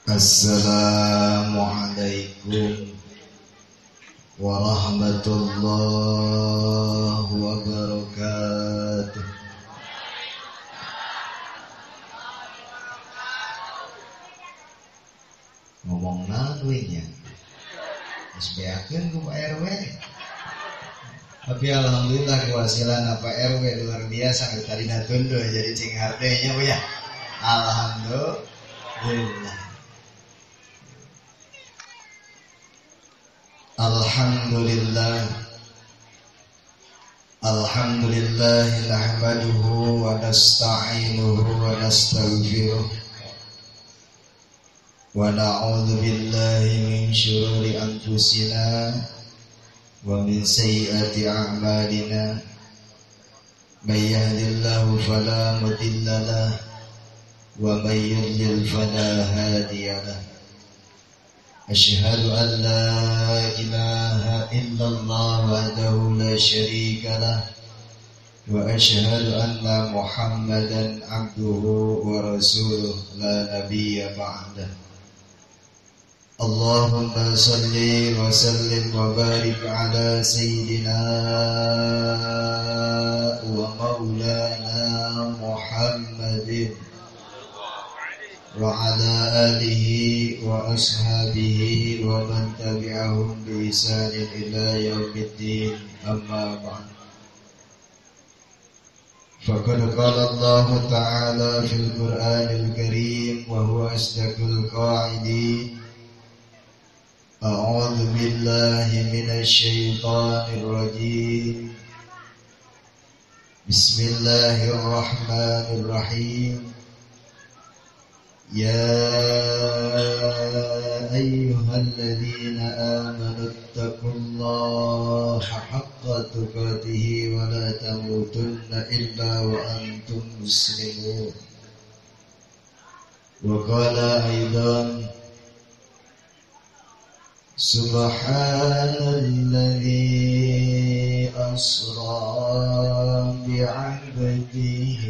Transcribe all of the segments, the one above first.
Assalamualaikum warahmatullahi wabarakatuh. Ngomong naluinya SBAkeun ku Pak RW. Tapi alhamdulillah kewasilan Pak RW luar biasa tadi natundo jadi cing hardenya Bu ya. Alhamdulillah. Alhamdulillah nahmaduhu wa nasta'inuhu wa nastaghfiruh wa na'udzu billahi min syururi anfusina wa min sayyiati a'malina may yahdihillahu fala mudilla lahu wa may yudlil fala hadiya lahu. Asyhadu an la ilaha illallah wahdahu la syarika lah wa asyhadu anna Muhammadan abduhu wa rasuluh la nabiyya ba'dah. Allahumma salli wa sallim wa barik ala sayyidina wa maulana Muhammadin wa ala alihi wa ashabihi wa man tabi'ahum bi ihsanin ila yaumiddin, amma ba'd. Faqad qala Allah ta'ala fil Qur'anil Karim wa huwa asdaqul qa'ilin. A'udzu billahi minasy syaithanir rajim. Bismillahirrahmanirrahim. يا أيها الذين آمنوا اتقوا الله حق تقاته ولا تموتن إلا وأنتم مسلمون. وقال أيضا سبحان الذي أسرى بعبده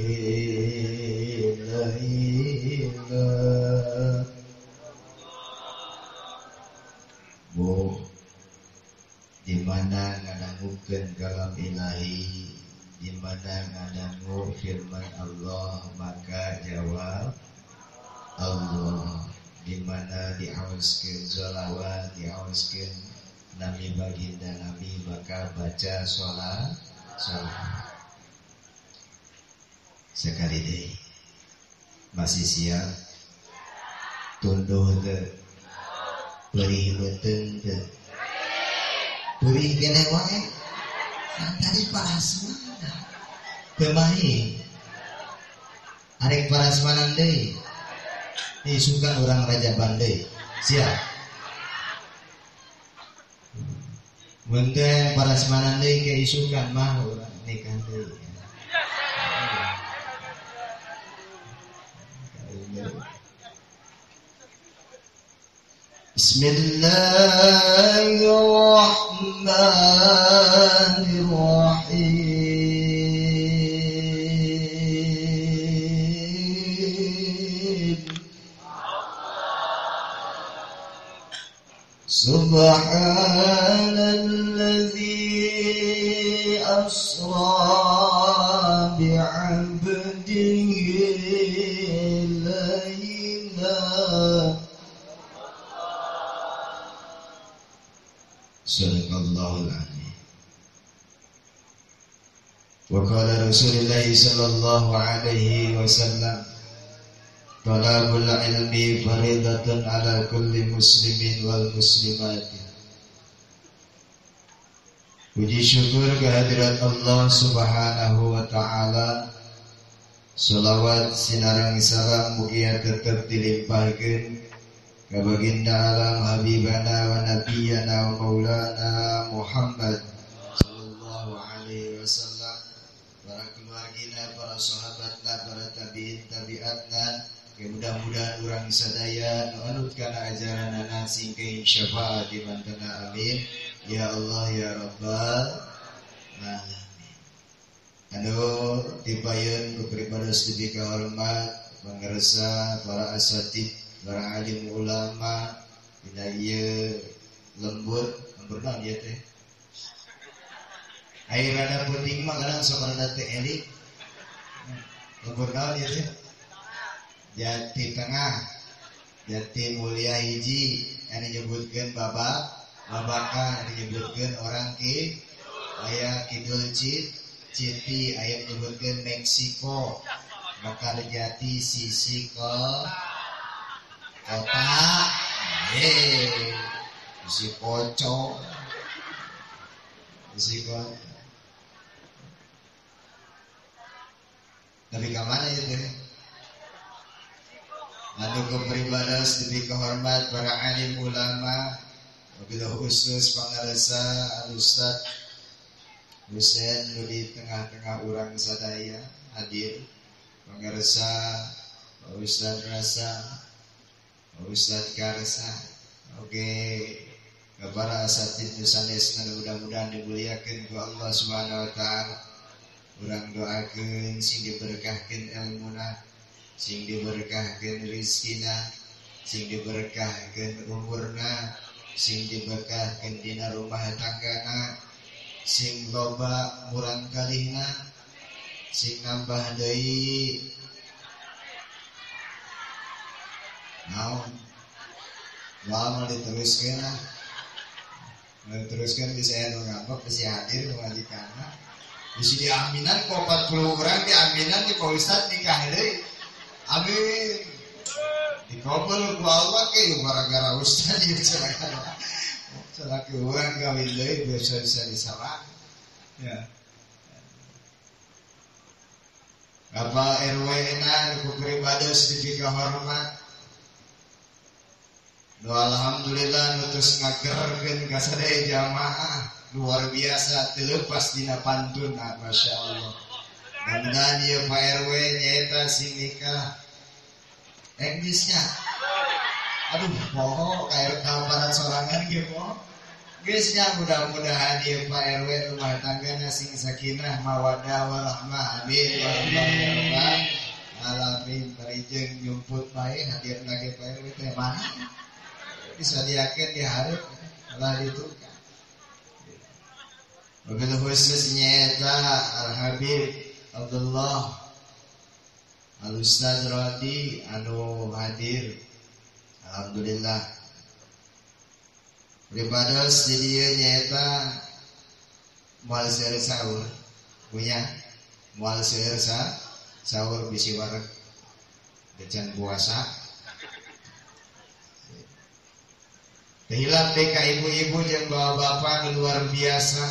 Bu, di mana ngadangukeun kalam ilahi, di mana ngadangu firman Allah, maka jawab Allah. Di mana diawaskeun sholawat, diawaskeun Nabi baginda Nabi, maka baca sholat. Sekali deh, masih siap? Tunduh teu, perih beuteung teu, perih kene wae. Tadi parasmana teu mahi, arek parasmanan deui. Isukan orang Raja Bandai, siap? Menteng parasmanan deui ke isukan mah urang nikah deui. Bismillahirrahmanirrahim. Subhanalladzi asra bi'abdihi layla. Sadaqallahul azim. Wa qala Rasulullah sallallahu alaihi wasallam, talabul ilmi faridatun ala kulli muslimin wal muslimati. Puji syukur kehadirat Allah subhanahu wa ta'ala. Salawat sinarang salam mugia tetap dilimpahkan ka baginda alam habibana wa nabiyana wa maulana Muhammad sallallahu alaihi wasallam, para keluargina, para sahabatna, para tabi'in tabi'atna. Mudah-mudahan urang sadaya nu anut kana ajaranana singkeun syafaat di mantena, amin ya Allah ya Rabbal alamin. Anu dipayeun ku pribadi sedaya hormat pangarsa para asatid para alim ulama dina ieu lembur naon ieu teh aya rada penting mah kadang sok rada teh elik lembur naon ieu teh jati tengah jati mulia hiji anu nyebutkeun babakan anu nyebutkeun orang aya kidul Citi aya nyebutkeun Meksiko bakal jati sisi ke kota sisi kocok sisi kota tapi kemana ya teh anu kepribados demi kehormat para alim ulama wabillahi khusus pangaresa Al-Ustaz Husein nu di tengah-tengah urang sadaya hadir pangaresa Pak Ustaz Rasa Pak Ustaz Karsa oke para asatidz sanesna mudah-mudahan dimuliakeun ku Allah Subhanahu wa taala urang doakeun sing diberkahkeun ilmuna sing diberkahkeun rizkina sing diberkahkeun umurna sing diberkahkeun dina rumah tanggana sing loba murang kalihna sing nambah deui naon lama diteruskeun bisa anu ngambek bisa hadir ngajikana bisa diaminan ku 40 urang diaminan di Pak Ustaz nikah deui amin dikabul ku Allah ke gara-gara Ustaz ieu celaka urang kawin deui bisa disalah ya Bapak RW na ku pribados demi kahormat alhamdulillah nutus ngagerkeun ka sadaya jamaah luar biasa terlepas dina pantun masya Allah mudah-mudahan ieu Pak RW nyaeta sing nikah Englisnya aduh poho kayak kabaran sorangan ge poho geusnya mudah-mudahan ieu Pak RW rumah tanggana sing sakinah mawaddah warahmah amin ya Allah ya rabbal alamin parijeng nyumput bae hadir lagi Pak RW teh mana bisa diakeun di hareup Allah ditukar wabil khusus nyaeta Al-Habib Abdullah Al-Ustaz Rodi anu hadir alhamdulillah pribados di dieu nyaeta moal seueur sahur punya moal seueur sahur bisi wareg decan puasa Hilap deka ibu-ibu jeung bapak-bapak luar biasa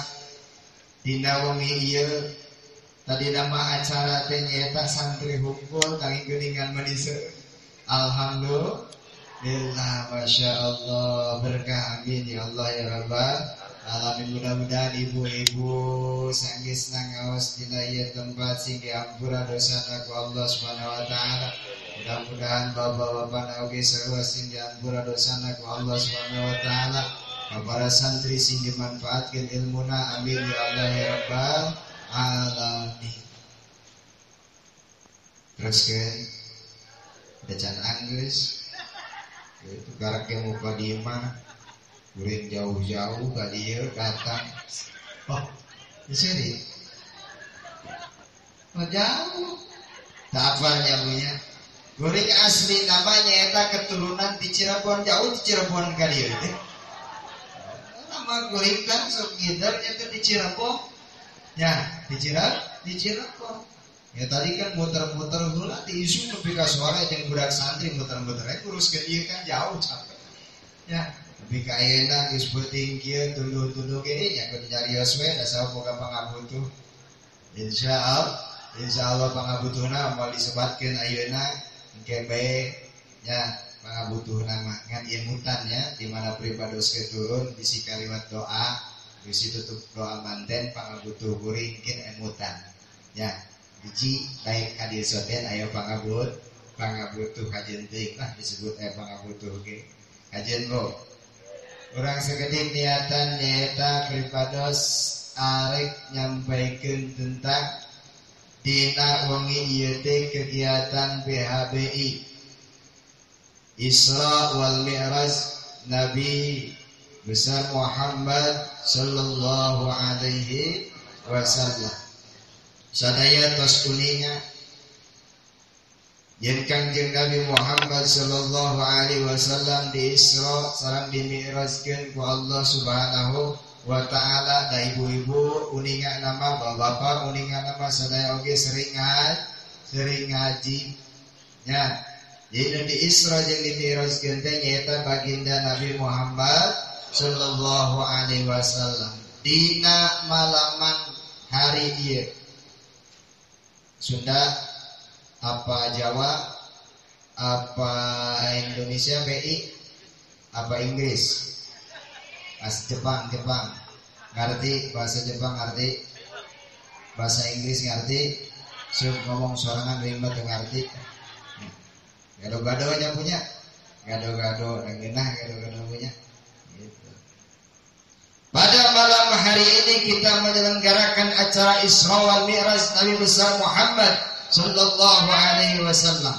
dina wengi ieu tadi nama acara teh nyaeta santri hungkul kangge geuningan manisa alhamdulillah masya Allah berkah amin ya Allah ya rabbal alamin mudah-mudahan ibu-ibu sanggeusna ngaos dina ieu tempat sing diampura dosana ku Allah Subhanahu wa taala mudah-mudahan bapak-bapak oge sarua sing diampura dosana ku Allah Subhanahu wa taala para santri sing dimanfaatkeun ilmuna amin ya Allah ya rabbal alamin teruskeun decan anggeus itu karek muka dieu mah kuring jauh-jauh ka dieu datang oh di sini jauh tak apalnya punya kuring asli namanya eta keturunan di Cirebon jauh di Cirebon ka dieu teh nama kuring kan sok ngidar eta di Cirebon ya di Cirebon ya tadi kan muter-muter heula di isu nepi ka sore jeung budak santri muter-muter uruskeun ieu kan jauh capek ya tapi ka ayeuna geus penting kieu tunduh-tunduh ge nya kudu nyarios we da saha boga pangabutuh insyaallah pangabutuhna moal disebatkeun ayeuna engke bae nya pangabutuhna mah ngan ieu mutan ya di mana pribados turun bisi kalimat doa bisi tutup doa manten pangabutuh kuring kin emutan ya biji baik ka dieu soten aya pangabutuh kajen teuing lah disebut pangabutuh ge kajen bro urang sakedik niatan nyaeta pribados arek nyampaikeun tentang dina wengi ieu teh kegiatan PHBI Isra wal Mi'raj Nabi besar Muhammad sallallahu alaihi wasallam. Sadaya tos kuninga yen Kangjeng Nabi Muhammad sallallahu alaihi wasallam di Isra sareng di Mi'rajkeun ku Allah Subhanahu wa taala. Da ibu-ibu uninga nama, bapak uninga nama sadaya oge sering ngaji nya. Jadi di Isra jeung di Mi'raj teh nyaeta baginda Nabi Muhammad sallallahu alaihi wasallam dina malaman hari ieu. Sunda apa Jawa apa Indonesia BI apa Inggris Jepang ngerti bahasa Jepang ngerti bahasa Inggris ngerti ngomong sorangan lima tuh ngerti. Gado-gado aja punya, gado-gado yang genah, gado-gado punya. Gitu. Pada malam hari ini kita menyelenggarakan acara Isra wal Mi'raj Nabi besar Muhammad sallallahu alaihi wasallam.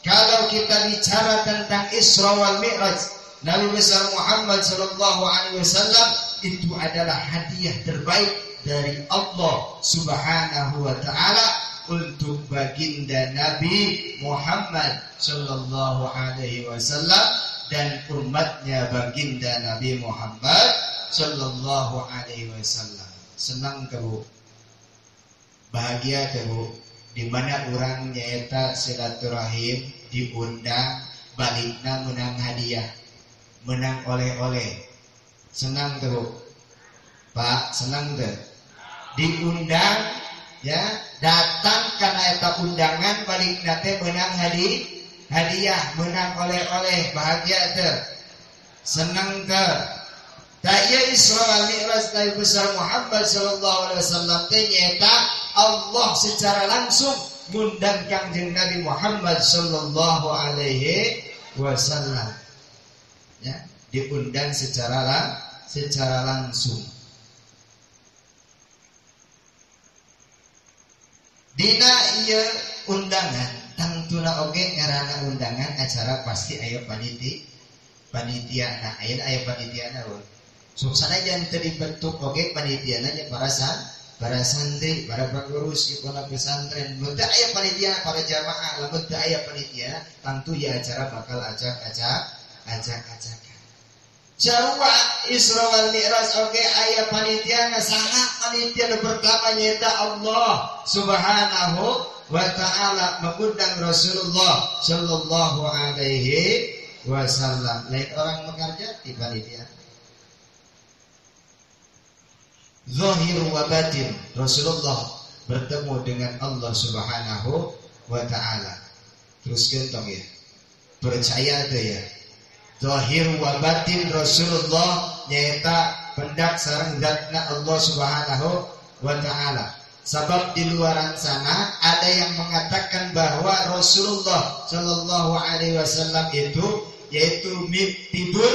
Kalau kita bicara tentang Isra wal Mi'raj Nabi besar Muhammad sallallahu alaihi wasallam, itu adalah hadiah terbaik dari Allah Subhanahu wa taala untuk baginda Nabi Muhammad sallallahu alaihi wasallam dan umatnya baginda Nabi Muhammad sallallahu alaihi wasallam. Senang ke Bu? Bahagia ke Bu? Di mana urang nyaeta silaturahim diundang balikna menang hadiah, menang oleh-oleh. Senang ke Bu? Pak, senang teu? Diundang ya, datang karena eta undangan balik nate menang hadiah, menang oleh-oleh, bahagia teu? Senang teu? Da ieu Isra wal Mi'raj Nabi besar Muhammad sallallahu alaihi wasallam teh nyaeta Allah secara langsung ngundang Kangjeng Nabi Muhammad sallallahu alaihi wasallam. Ya, diundang secara langsung. Dina ieu undangan tangtuna oge ngaranna undangan acara pasti aya panitiana. Aya panitiana we. Sok sanajan teu dibentuk oge panitiana nya para santri, para pengurus pondok pesantren. Mun teu aya panitiana para jamaah, lamun teu aya panitiana tangtu ieu acara bakal acak-acakan. Sarua Isra wal Mi'raj oge aya panitiana. Saha panitia pertama nyaeta Allah Subhanahu wa taala mengundang Rasulullah sallallahu alaihi wasallam. Lain orang bekerja di panitia. Zahir wa batin, Rasulullah bertemu dengan Allah Subhanahu wa taala. Teruskeun tong ya. Percaya teu ya. Zahir wa batin Rasulullah nyaeta pendak sareng zatna Allah Subhanahu wa taala. Sebab di luaran sana ada yang mengatakan bahwa Rasulullah sallallahu alaihi wasallam itu yaitu tidur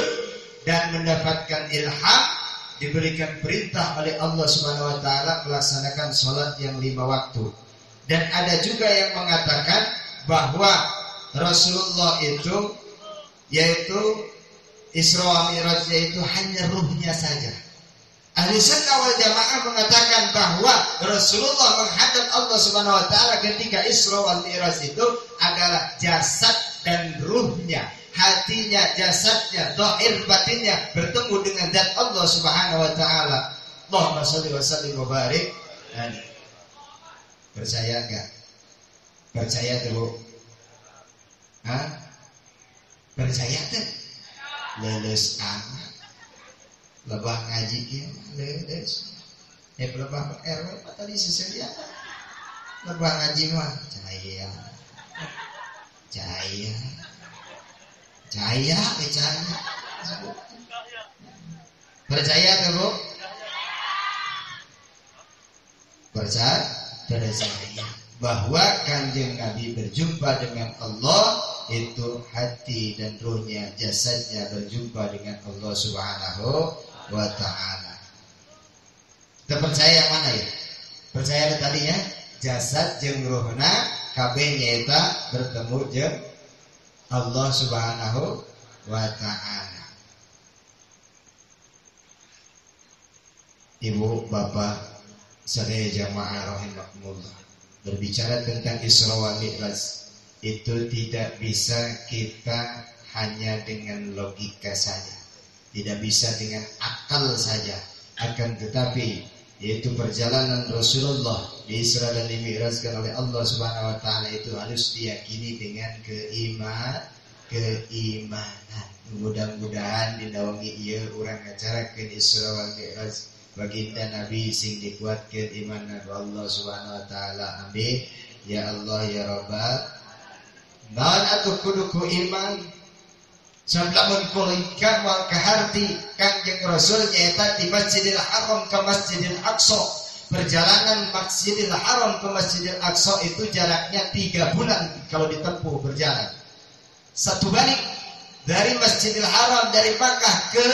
dan mendapatkan ilham, diberikan perintah oleh Allah Subhanahu wa taala melaksanakan salat yang 5 waktu. Dan ada juga yang mengatakan bahwa Rasulullah itu yaitu Isra wa Mi'rajnya itu hanya ruhnya saja. Ahli sunnah wal jamaah mengatakan bahwa Rasulullah menghadap Allah Subhanahu wa taala ketika Isra wal Mi'raj itu adalah jasad dan ruhnya, hatinya, jasadnya, zahir batinnya bertemu dengan zat Allah Subhanahu wa taala. Allahumma shalli wa sallim wa barik. Percaya enggak? Percaya tuh? Hah? Percaya tuh? Lulus amat. Lebah ngaji kieu lulus. Lebah RW tadi sesedia. Lebah ngaji mah cahaya. Percaya tuh Bu? Percaya bahwa Kanjeng Nabi berjumpa dengan Allah, itu hati dan ruhnya, jasadnya berjumpa dengan Allah Subhanahu wa ta'ala. Kita percaya yang mana ya? Percaya tadi ya, jasad jeung ruhna kabeh nyaeta bertemu jeung Allah Subhanahu wa ta'ala. Ibu, bapak, saudara jamaah rahimakumullah, berbicara tentang Isra wa Mi'raj itu tidak bisa kita hanya dengan logika saja, tidak bisa dengan akal saja, akan tetapi yaitu perjalanan Rasulullah di Isra dan Dimi'rajkan oleh Allah Subhanahu wa taala itu harus diyakini dengan keimanan. Mudah-mudahan dinawangi ieu urang ngacarakeun Isra wal Mi'raj baginda Nabi sing dikuatkeun imanan Allah Subhanahu wa taala. Amin ya Allah ya Rabbal. Naon atuh kudu ku iman sablamun kulikan wal kaharti Kanjeng Rasul nyaeta di Masjidil Haram ke Masjidil Aqsa. Perjalanan Masjidil Haram ke Masjidil Aqsa itu jaraknya 3 bulan kalau ditempuh berjalan. Satu balik dari Masjidil Haram dari Makkah ke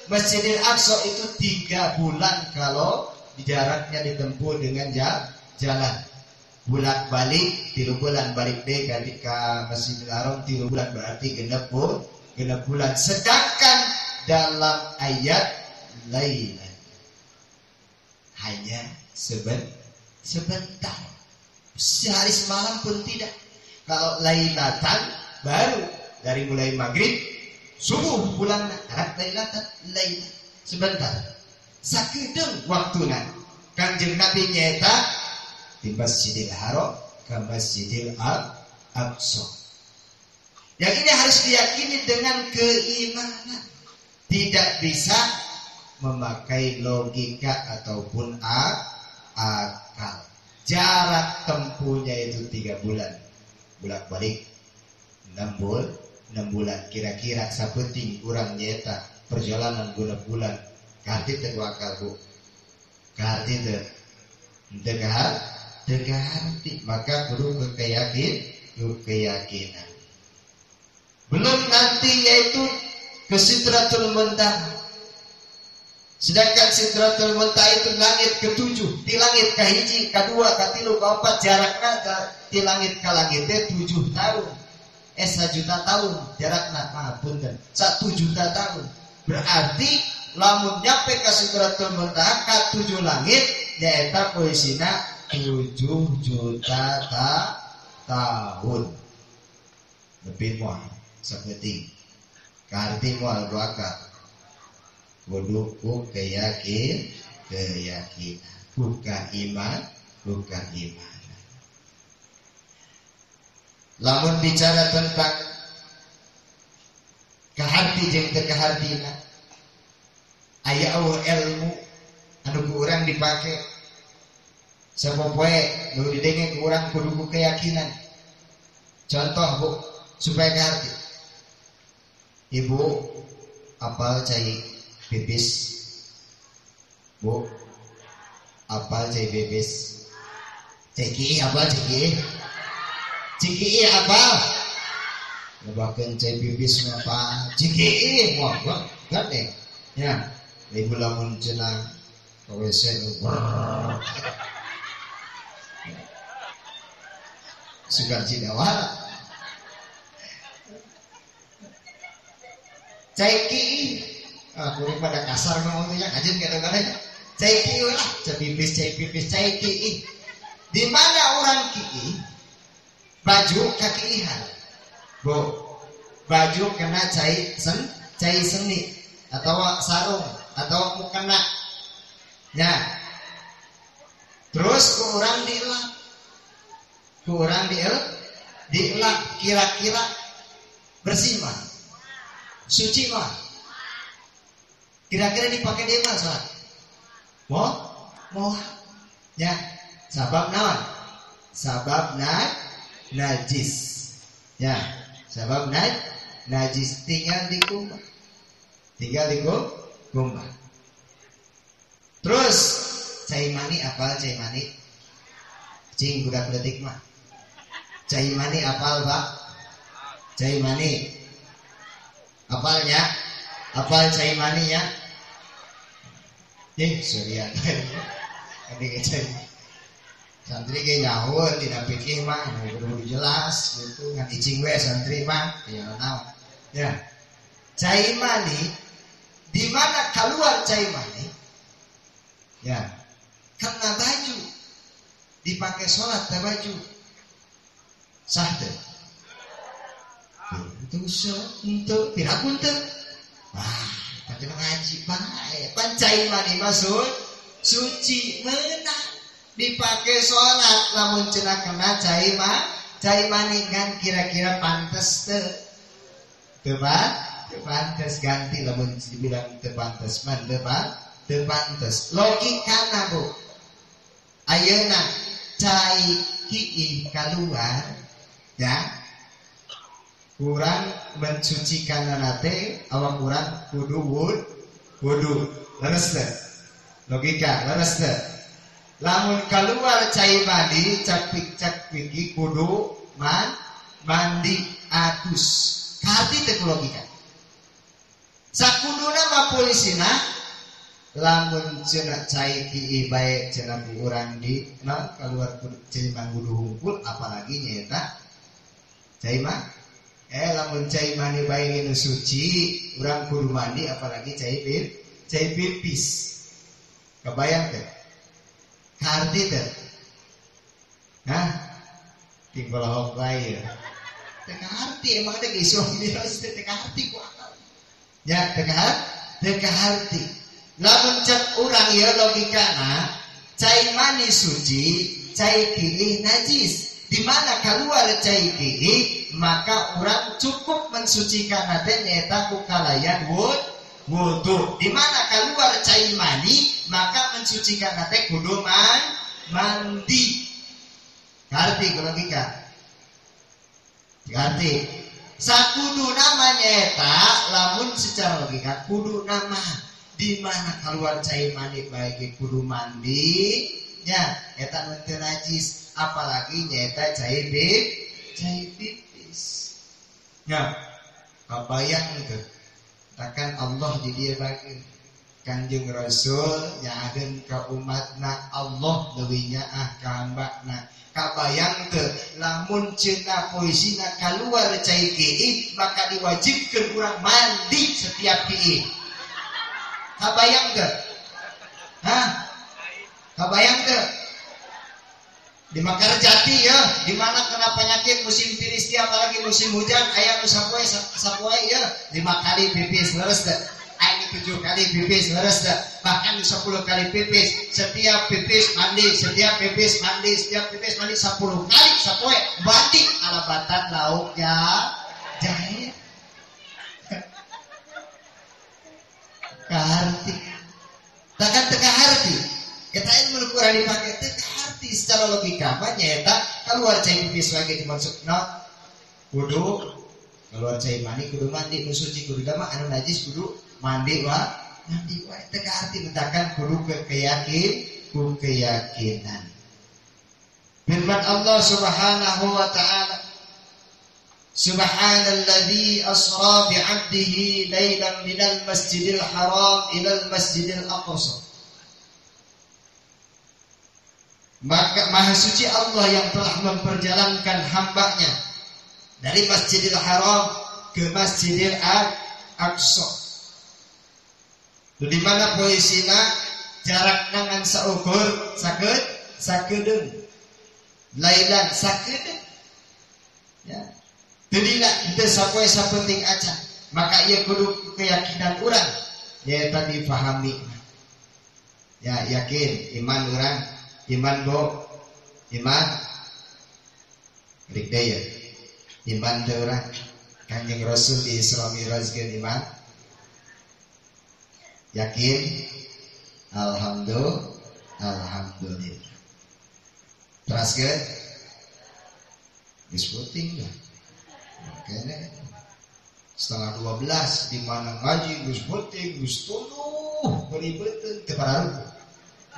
Masjidil Aqsa itu 3 bulan kalau jaraknya ditempuh dengan jalan. Bulan balik 3 bulan, balik deh ke Masjidil Haram 3 bulan, berarti genep bulan. Sedangkan dalam ayat Lailan hanya sebentar, sehari semalam pun tidak. Kalau Lailatan baru dari mulai maghrib subuh bulan Lailatan sebentar. Sakedeung waktuna Kanjeng Nabi nyaeta di Masjidil Haram ke Masjidil Aqsa. Yang ini harus diyakini dengan keimanan. Tidak bisa memakai logika ataupun akal. Jarak tempuhnya itu 3 bulan. Bolak-balik 6 bulan. Kira-kira sapenting urang nyetak perjalanan bulan bulan. Karti teu akal Bu. Karti teu harti. Maka kudu keyakinan. Belum nanti yaitu ke Sidratul Muntaha. Sedangkan Sidratul Muntaha itu langit ke-7. Di langit kahiji, kadua, katilu, kaopat jarakna di langit ka langit 7 tahun. 1 juta tahun jarakna, punten. 1 juta tahun. Berarti lamun nyampe ka Sidratul Muntaha ka 7 langit nyaeta poesina 7 juta tahun. Lebih mual seperti karti mual bakal kudu ku keyakinan bukan iman. Lamun bicara tentang kaharti jeung teu kahartina aya ilmu anu ku urang dipake sapopoe nu didenge ku urang kudu ku keyakinan. Contoh Bu supaya kaharti. Ibu apal cai pipis? Bu apal cai pipis? Ceki apal ceki? Ceki apal? Lebakeun cai pipis ngapa? Ceki moal gede. Ya, ibu lamun cenah ka WC suka cidawara. Ceki, aku ini pada kasar ngomongnya, aja kadang-kadang ceki lah, cai pipis. Di mana orang kiki baju kakiihan, Bu, baju kena cai seni atau sarung atau mukena, ya. Terus kurang dielak, kira-kira bersih mah. Suci mah. Kira-kira dipakai di mana salat? Mau. Ya. Sabab naon? Sabab najis. Ya. Sabab najis tinggal di kumbah. Terus cai mani apal cai mani? Cing budak letik mah. Cai mani apal, Pak? Cai mani apalnya, apal cai maninya? Surian. Adik cai. Santri ge nyahoeun dina fikih mah kudu jelas gitu ngan icing we santri mah ya naon. Ya. Cai mani di mana keluar cai mani? Ya. Karena baju dipakai sholat teh baju. Sah teh. Itu untuk piragun teh. Wah, tapi ngaji bae. Pan cai mani masuk suci menang. Dipakai sholat lamun cenah kena cai mani kan kira-kira pantes teu pantes ganti lamun dibilang teu pantes man teu pantes logikana Bu ayeuna cai kiih keluar ya kurang mensucikanana teh awak kurang kudu wudu leres teh logika leres teh lamun keluar cai mandi cak-pik kudu mandi atus karti teh logika sakuduna mah polisina lamun cenah cai kieu bae cenah urang di keluar cai mandi kudu hungkul apalagi nyaeta cai mah lamun cai mandi bae nu suci urang kudu mandi apalagi cai pipis kebayang teh karti teh. Hah? Tinggal hok bae. Teu karti emang ada geus dia teu karti ku akal. Ya, teu karti. Lamun cek urang ieu logikana, cai mani suci, cai kiih najis. Di mana keluar cai kiih, maka urang cukup mensucikan teh nyaeta ku kalayan wudu. Di mana keluar cai mani maka mensucikan teh kudu mandi. Ngerti logika? Ngerti? Sakudu namanya eta lamun secara logika kudu nama di mana keluar cai mani baik kudu mandi nya eta nu teu najis apalagi nyaeta cai pipis. Nya kabayang teu takkan Allah di dia bagi Kanjeng Rasul nyahadeun ka umatna Allah leuwih nyaah ka hambana kabayang teu lamun cenah poesina keluar cai kieu maka diwajibkeun urang mandi setiap kieu kabayang teu kabayang teu di Makarjati ya di mana kena penyakit musim tiris apalagi musim hujan aya nu sapoe ya 5 kali pipis leres teh aya 7 kali pipis leres teh bahkan 10 kali pipis setiap pipis mandi 10 kali sapoe mandi alabatan lauk jahe kaharti takkan teu kaharti eta ilmu kurang dipake teu kaharti secara logika mah nyaeta keluar cai pipis lagi dimaksudna kudu keluar cai mani kudu mandi nu suci kudu mah anu najis kudu mandi wae teu kaharti mentakan kudu keyakinan firman Allah Subhanahu wa ta'ala Subhanalladzi asra bi'abdihi lailan minal masjidil haram ilal masjidil aqsa. Maka maha suci Allah yang telah memperjalankan hambanya dari Masjidil Haram ke Masjidil Aqsa. Di mana posisina jarak nangan saukur sakedeung. Lailan sakedeung. Ya. Tadina teu sapoe sapenting acan. Maka ieu kudu keyakinan urang nyaeta dipahami. Ya yakin iman urang iman bo iman rikdaya iman teu urang Kanjeng Rasul di Isra Mi'rajkeun iman yakin alhamdulillah teraskeun geus puting dah kene setengah 12 di mana ngaji geus puting geus tuluh beribeuteun teu pararuh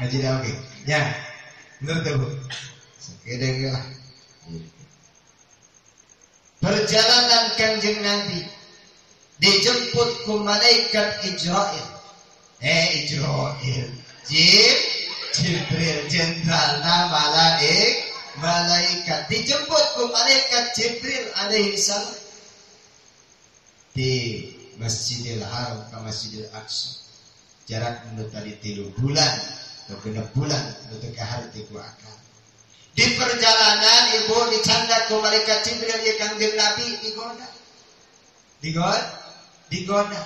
ngaji da oge nya bener tuh sekedeng lah perjalanan Kanjeng Nabi dijemput ku malaikat Israil Israil Jibril jenderalna malaikat dijemput ku malaikat Jibril alaihi salam di Masjidil Haram ke Masjidil Aqsa. Jarak menurut tadi 3 bulan atau 6 bulan untuk keharti ku akan. Di perjalanan ibu dicandak ku malaikat Jibril ya Kangjeng Nabi digoda.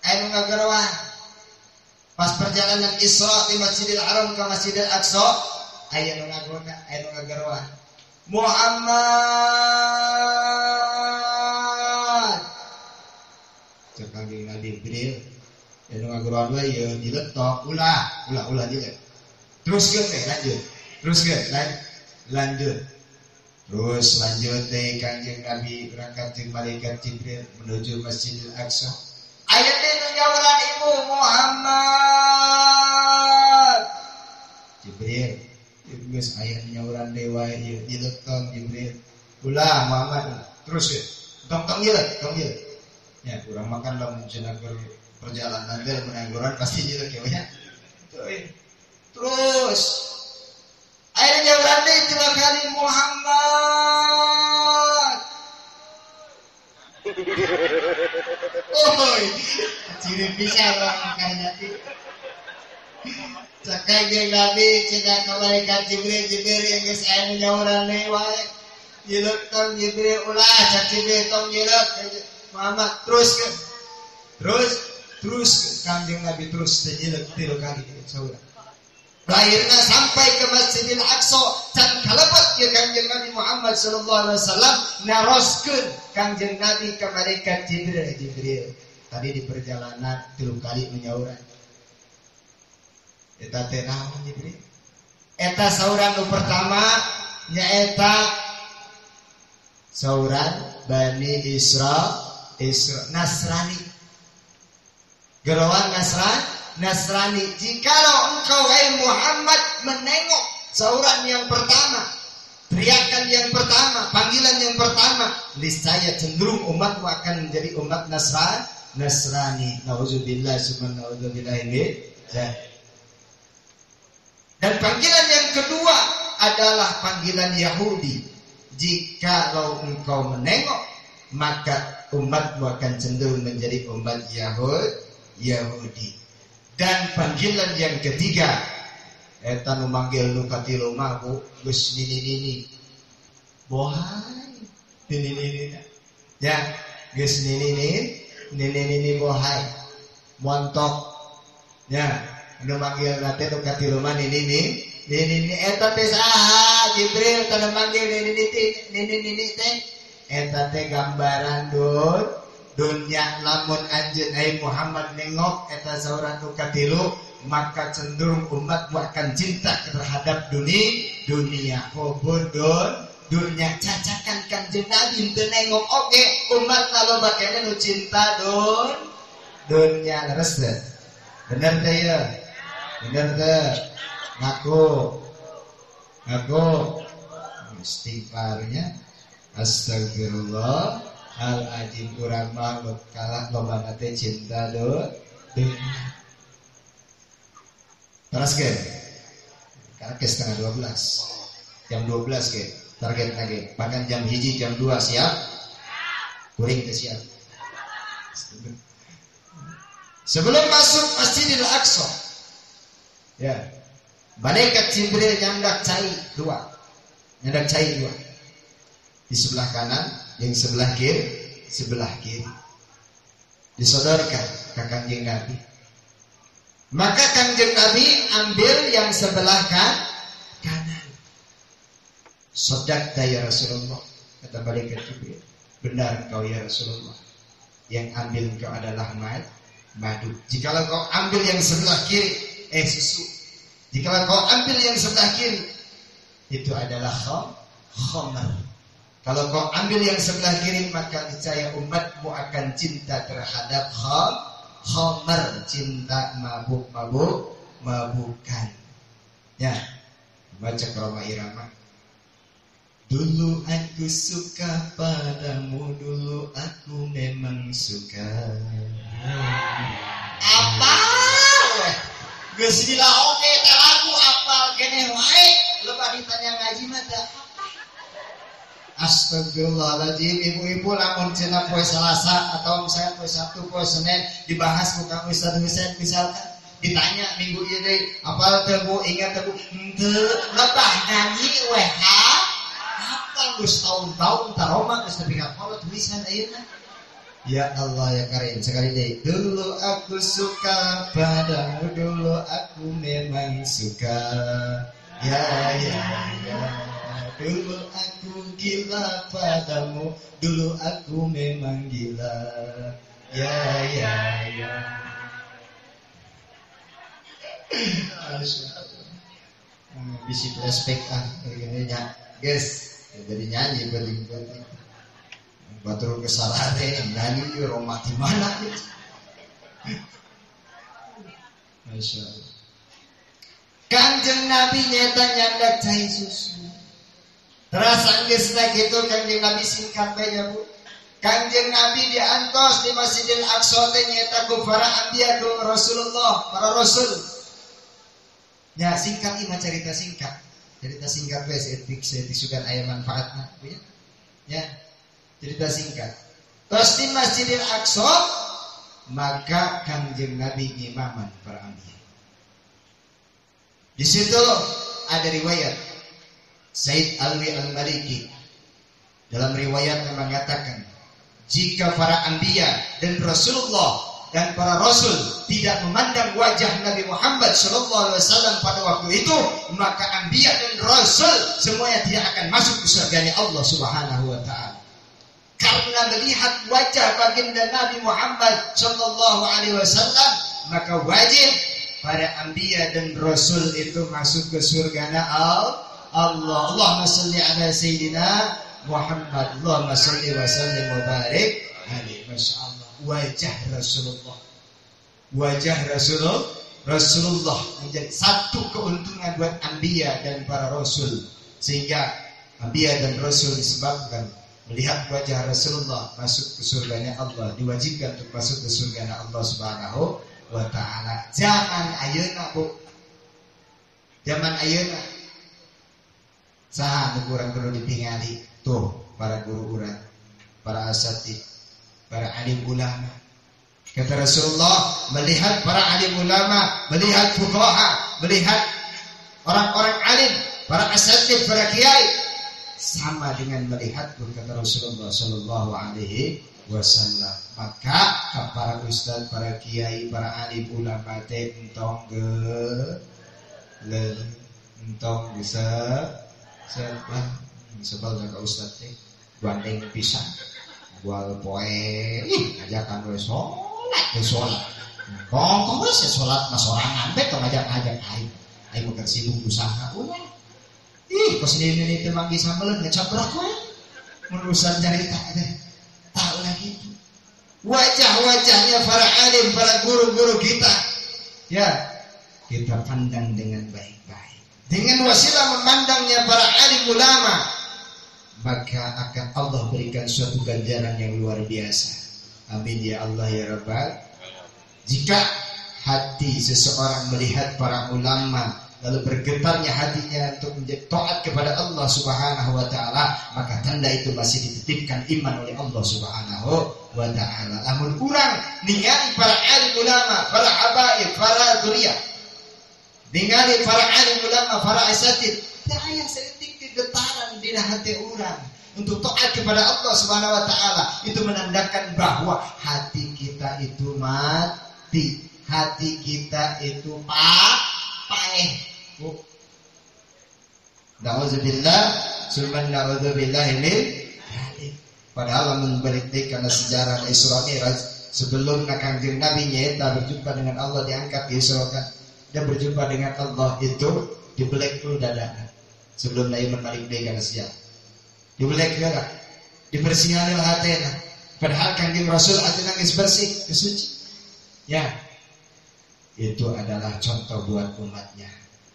Anu ngagarwan. Pas perjalanan Isra di Masjidil Haram ke Masjidil Aqsa, aya nu ngagoda, aya nu ngagarwan. Muhammad. Cek Kangjeng Nabi Jibril, anu ngagarwan we ye diletok ulah diletok. Teruskeun teh lanjut. Lanjut. Terus lanjut deh Kangjeng Nabi berangkat jeung malaikat Jibril menuju Masjidil Aqsa. Ayat itu nyawaran ibu Muhammad. Jibril, geus aya nyawaran dewa ieu dileutong Jibril. Ulah Muhammad terus ya. Tong nyeuleuh. Ya, kurang makan lamun cenah perjalanan teh menangguran pasti nyeuleuh ya nya. Terus aya nyawaran deui 3 kali Muhammad. Oi, ciri bisa orang kaya nanti. Kangjeng Nabi cenah ka malaikat Jibril yang geus aya nyauran lewat. Dileutong Jibril ulah cak Jibril tong nyeureuk Muhammad terus Kangjeng Nabi terus nyeureuk 3 kali saudara. Lahirna sampai ke Masjidil Aqsa dan kalebet ke Kangjeng Nabi Muhammad sallallahu alaihi wasallam naroskeun Kangjeng Nabi ke malaikat Jibril. Tadi di perjalanan 3 kali menyauran. Eta teh naon Jibril? Eta sauran nu pertama nyaeta sauran Bani Nasrani. Gerawan Nasrani. Jikalau engkau wahai Muhammad menengok sauran yang pertama, teriakan yang pertama, panggilan yang pertama, niscaya cenderung umatmu akan menjadi umat Nasrani. Nauzubillah subhanallahi. Dan panggilan yang kedua adalah panggilan Yahudi. Jikalau engkau menengok, maka umatmu akan cenderung menjadi umat Yahudi. Dan panggilan yang ketiga, eta nu manggil nu katilu mah geus nini. Bohai. Nini. Ya, geus nini bohai. Montok. Ya, nu manggil nate nu katilu mah nini. Eta teh saha Jibril teu manggil nini teh. Eta teh gambaran dunya lamun anjeun ai Muhammad nengok eta sauran nu katilu maka cenderung umatmu akan cinta terhadap dunia hubudun dunia cacakan Kangjeng Nabi teu nengok oge umat loba bakene nu cinta dunia leres teh bener teh ya bener teh ngaku istighfarnya astagfirullah al-azim urang mah kalah loba teh cinta dunia. Teruskeun. Karena setengah 12. Jam 12 ke. Target lagi. Bahkan jam 1 jam 2 siap. Kuring teh siap. Sebelum masuk Masjidil Aqsa. Ya. Malaikat Jibril nyandak cai 2. Di sebelah kanan, yang sebelah kiri disodorkan ke Kangjeng Nabi. Maka Kangjeng Nabi ambil yang sebelah kanan. Sodaqta ya Rasulullah, kata malaikat Jibril. Benar kau ya Rasulullah. Yang ambil kau adalah madu. Jikalau kau ambil yang sebelah kiri, susu. Jikalau kau ambil yang sebelah kiri, itu adalah khamar. Kalau kau ambil yang sebelah kiri, maka niscaya umatmu akan cinta terhadap khamar, cinta mabukan. Ya, baca Roma Irama. Dulu aku suka padamu, dulu aku memang suka. Apa? geus dilaoge teh lagu apal keneh wae loba ditanya ngaji mah teh astagfirullahaladzim. Ibu-ibu lamun cenah poe Selasa atau misalnya poe Sabtu poe Senin dibahas ku Kang Ustaz Husain misalkan ditanya minggu ieu deui apal teu Bu ingat teu Bu henteu lebah nyanyi we hafal geus taun-taun taroma geus nepi ka kolot tulisan ayeuna. Ya Allah ya Karim sekali deh. Dulu aku suka padamu, dulu aku memang suka. Ya. Dulu aku gila padamu, dulu aku memang gila. Ya. Bisi flashback begini ya, guys. Jadi nyanyi balik. Batur kesalahan nyanyi di rumah di mana gitu. Masya Allah. Kanjeng Nabi nyata nyandak cai susu. Terasa geus gitu Kanjeng Nabi singkat bae ya Bu. Kanjeng Nabi diantos di Masjidil Aqsa teh nyata ku para anbiya ku Rasulullah, para rasul. Ya singkat ieu cerita singkat. Cerita singkat bae etik sugan aya manfaatna Bu ya. Ya. Cerita singkat. Terus di Masjidil Aqsa maka Kanjeng Nabi ngimaman para anbiya. Di situ ada riwayat Said Alwi Al-Maliki dalam riwayat yang mengatakan jika para anbiya dan Rasulullah dan para rasul tidak memandang wajah Nabi Muhammad SAW pada waktu itu, maka anbiya dan rasul semuanya tidak akan masuk ke surganya Allah Subhanahu wa taala. Karena melihat wajah baginda Nabi Muhammad sallallahu alaihi wasallam, maka wajib para anbiya dan rasul itu masuk ke surganya Allah. Allahumma shalli ala sayyidina Muhammad. Allahumma shalli wa sallim wa barik alaihi. Masyaallah. Wajah Rasulullah. Wajah Rasulullah menjadi satu keuntungan buat anbiya dan para rasul, sehingga anbiya dan rasul disebabkan melihat wajah Rasulullah masuk ke surganya Allah, diwajibkan untuk masuk ke surganya Allah Subhanahu wa taala. Zaman ayeuna Bu. Zaman ayeuna saha nu kurang perlu dipingali tuh para guru urang, para asatid, para alim ulama. Kata Rasulullah, melihat para alim ulama, melihat fuqaha, melihat orang-orang alim, para asatid, para kiai sama dengan melihat kata Rasulullah sallallahu alaihi wasallam. Maka para ustaz, para kiai, para alim ulama teh entong bisa sebab ka ustaz teh banding pisan bual poe ajakan we salat kok we salat mah sorangan teh tong ajak-ajak aing mah sibuk usaha kos ini teh manggi sambeleun ngecabrak we mun urusan carita teh tak lagi itu wajah-wajahnya para alim, para guru-guru kita ya kita pandang dengan baik-baik. Dengan wasilah memandangnya para alim ulama, maka akan Allah berikan suatu ganjaran yang luar biasa. Amin ya Allah ya Rabbal. Jika hati seseorang melihat para ulama lalu bergetarnya hatinya untuk menjadi taat kepada Allah Subhanahu wa taala, maka tanda itu masih dititipkan iman oleh Allah Subhanahu wa taala. Lamun kurang ningali para alim ulama, para habaib, para dzuriyah, ningali para alim ulama, para asatid, teu aya saeutik getaran dina hati urang untuk taat kepada Allah Subhanahu wa taala. Itu menandakan bahwa hati kita itu mati, hati kita itu paeh. Na'udzubillah, summa na'udzubillah ini. Padahal membalik karena sejarah Isra Mi'raj sebelum Kanjeng Nabi nyata berjumpa dengan Allah diangkat diisrokan dan berjumpa dengan Allah itu dibelek dulu dadana sebelum Nabi membalik karena sejarah dibelek dulu dibersihkan hatena. Padahal Kanjeng Rasul hatena geus bersih kesuci ya. Itu adalah contoh buat umatnya.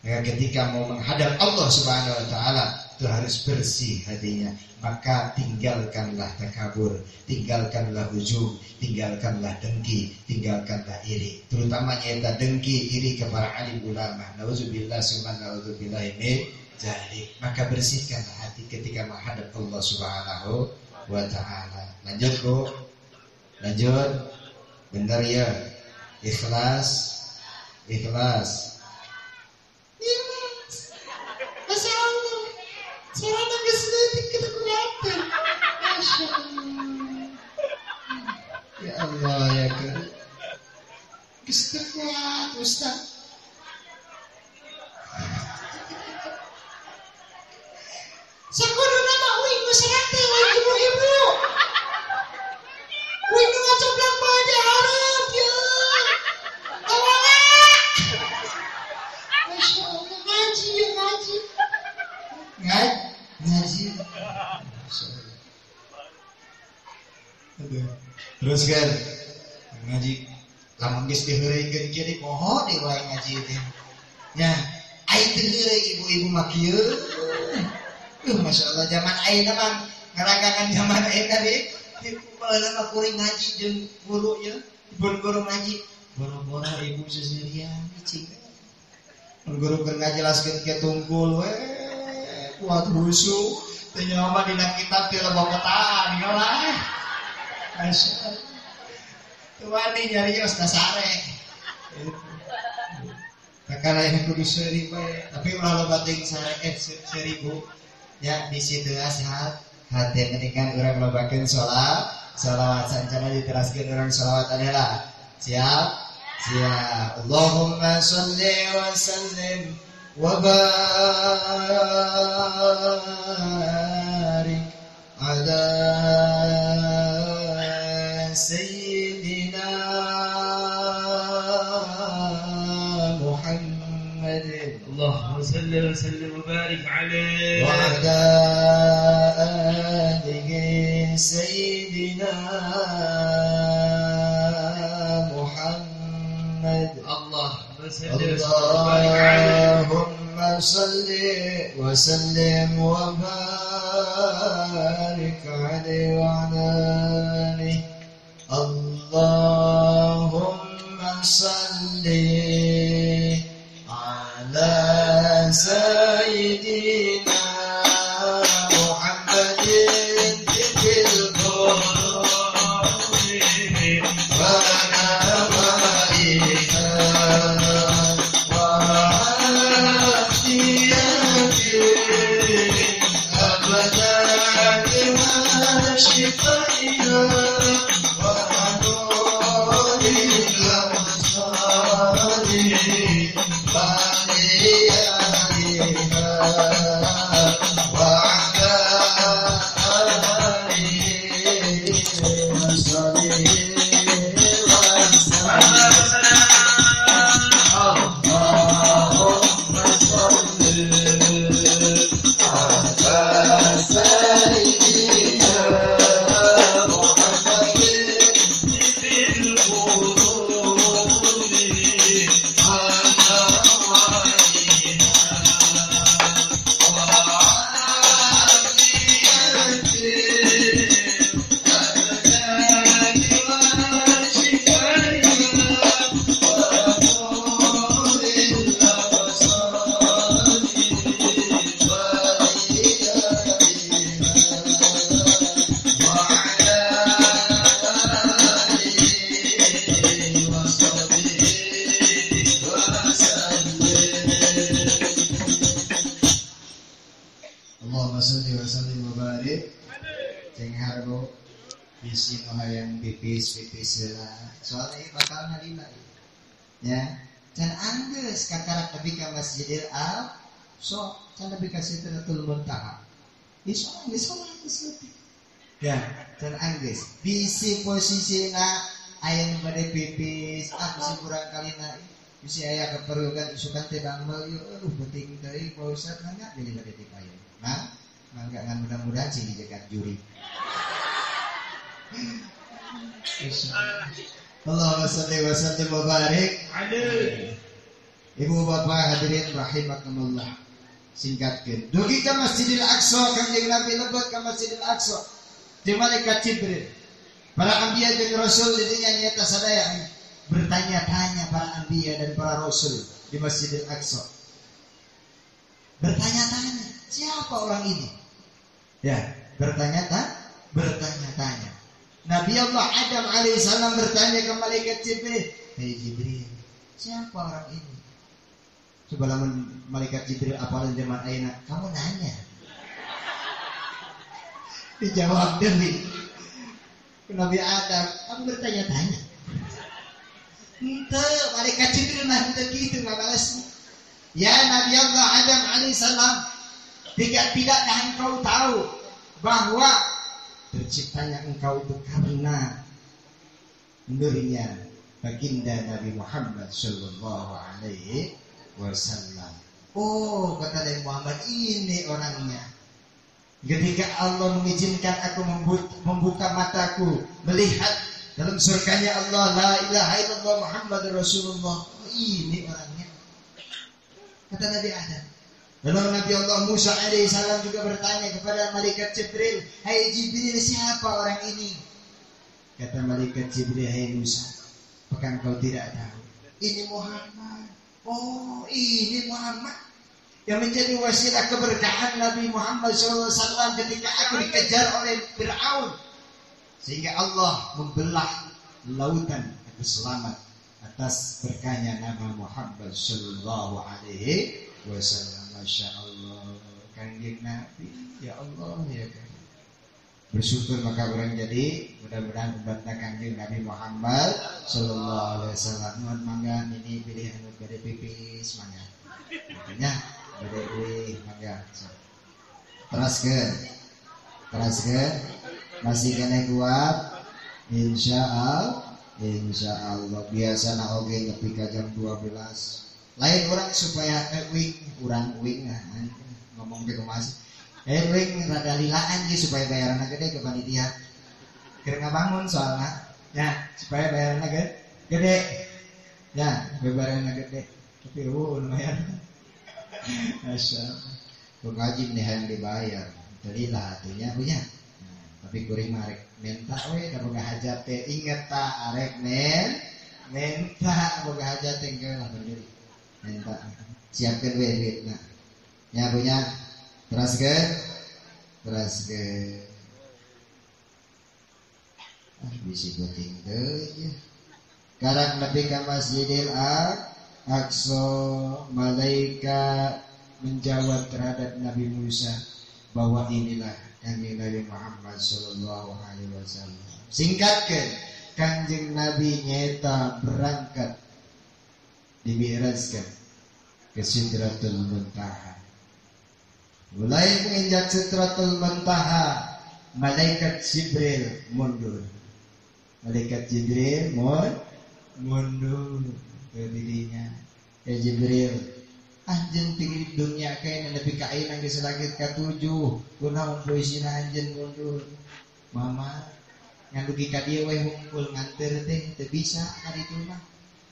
Maka ketika mau menghadap Allah Subhanahu wa taala itu harus bersih hatinya. Maka tinggalkanlah takabur, tinggalkanlah ujub, tinggalkanlah dengki, tinggalkanlah iri. Terutama nyata dengki, iri kepada alim ulama. Nauzubillah summa naudzubillah min dzalik. Maka bersihkanlah hati ketika menghadap Allah Subhanahu wa taala. Lanjut, Bu. Lanjut. Benar ya. Ikhlas. Ikhlas. Masya Allah, seorang keselidik kita kelihatan. Masya Allah. Ya Allah ya kan. Kesekian Ustaz. Sakudu nama uing masyarakat ibu-ibu. Uing ngacoblak pada harap ya. Masya Allah, ngaji ya ngaji. Ngaji. Terus kan ngaji lamun geus diheureukeun kieu di poho di wae ngaji teh. Nya, ai teu heureuy ibu-ibu mah kieu. Masya Allah zaman ayeuna mah ngaragangan zaman ayeuna di kumaha mah kuring ngaji jeung guru ya. Guru ngaji boro-boro ibu seserian cing. Guru keur ngajelaskeun ke tungkul we kuat husu teu nyawa dina kitab teu lebogotan ngolah. Masya Allah. Tuh wani nyari geus dasare. Kakara yang kudu 1000 tapi ulah loba teuing 1000 ya di situ asal hati mendingan urang lobakeun shalawat sancana diteraskeun urang shalawat adalah siap. Allahumma shalli wa sallim wa barik ala sayyidina Muhammadin. Allahumma shalli wa sallim wa barik alaihi wa ala alihi sayyidina Allahumma salli wa sallim wa barik alaihi wa ala alihi. Allahumma salli ala sayyidina Muhammadin fil quruni wa pipis lah soalnya bakal narima ya dan anggeus kakarak nepi ka Masjidil Aqsa can nepi ka Sidratul Muntaha iso geus salat geus ya dan anggeus bisi posisina aya nu bade pipis bisi kurang kalina bisi aya keperluan isukan teh bangmel yo penting teh Pak Ustaz nanya jadi bade teh payu nah mangga ngan mudah-mudahan sih dijagat juri. Allahumma shalli wa sallim wa barik alaihi. Ibu bapak hadirin rahimakumullah. Singkatkan. Dugi ke Masjidil Aqsa, Kanjeng Nabi lebet ke Masjidil Aqsa. Di malaikat Jibril. Para anbiya dan rasul didinya nyata sadaya bertanya-tanya para anbiya dan para rasul di Masjidil Aqsa. Bertanya-tanya, siapa orang ini? Ya, bertanya-tanya. Nabi Allah Adam alaihissalam bertanya ke malaikat Jibril, "Hei Jibril, siapa orang ini?" Sebelum malaikat Jibril apalagi zaman ayeuna, kamu nanya. Dijawab demi Nabi Adam, kamu bertanya-tanya. Ente malaikat Jibril mah ente gitu enggak balas. Ya Nabi Allah Adam alaihissalam, tidak engkau tahu bahwa terciptanya engkau itu karena nurnya baginda Nabi Muhammad sallallahu alaihi wasallam. Oh, kata Nabi Muhammad, ini orangnya. Ketika Allah mengizinkan aku membuka mataku, melihat dalam surganya Allah, la ilaha illallah Muhammad Rasulullah. Oh, ini orangnya. Kata Nabi Adam. Lalu Nabi Allah Musa alaihissalam juga bertanya kepada malaikat Jibril, "Hai Jibril, siapa orang ini?" Kata malaikat Jibril, "Hai Musa, apakah engkau tidak tahu? Ini Muhammad." Oh, ini Muhammad yang menjadi wasilah keberkahan Nabi Muhammad SAW ketika aku dikejar oleh Fir'aun, sehingga Allah membelah lautan aku selamat atas berkahnya Nabi Muhammad Sallallahu Alaihi Wasallam. Masya Allah, kanjeng Nabi, ya Allah ya kan. Bersyukur maka orang jadi mudah-mudahan umatnya kanjeng Nabi Muhammad Sallallahu Alaihi Wasallam. Nuhun mangga ini pilih anu bade pipis mangga. Makanya bade mangga. Teruskeun masih kena kuat insyaallah biasana oge nepi ka jam 12. Lain orang supaya wing ngomong ke masih wing rada lilaan gitu supaya bayaran gede ke panitia. Kira ngabangun soalnya ya supaya bayaran gede ya bayaran gede tapi lumayan. Masya Allah pengaji nih yang dibayar terilah artinya punya tapi kuring marek minta we da boga hajat teh inget ta arek minta boga hajat teh lah berdiri minta siapkeun we duitna nya punya teruskeun bisi penting teh karang nepi ka Masjidil Aqsa malaikat menjawab terhadap Nabi Musa bahwa inilah kanjeng Nabi Muhammad sallallahu alaihi wasallam. Singkatkan, kanjeng Nabi nyata berangkat dimi'rajkan ke Sidratul Muntaha. Mulai menginjak Sidratul Muntaha, malaikat Jibril mundur. Malaikat Jibril mundur ke dirinya. Ya Jibril, anjeun tinggi dunia kayaknya nepi ka ayeuna geus langit ka-7 kunaon poesina anjeun mundur mama ngan dugi ka dieu we hungkul nganteur teh teu bisa ka ditu mah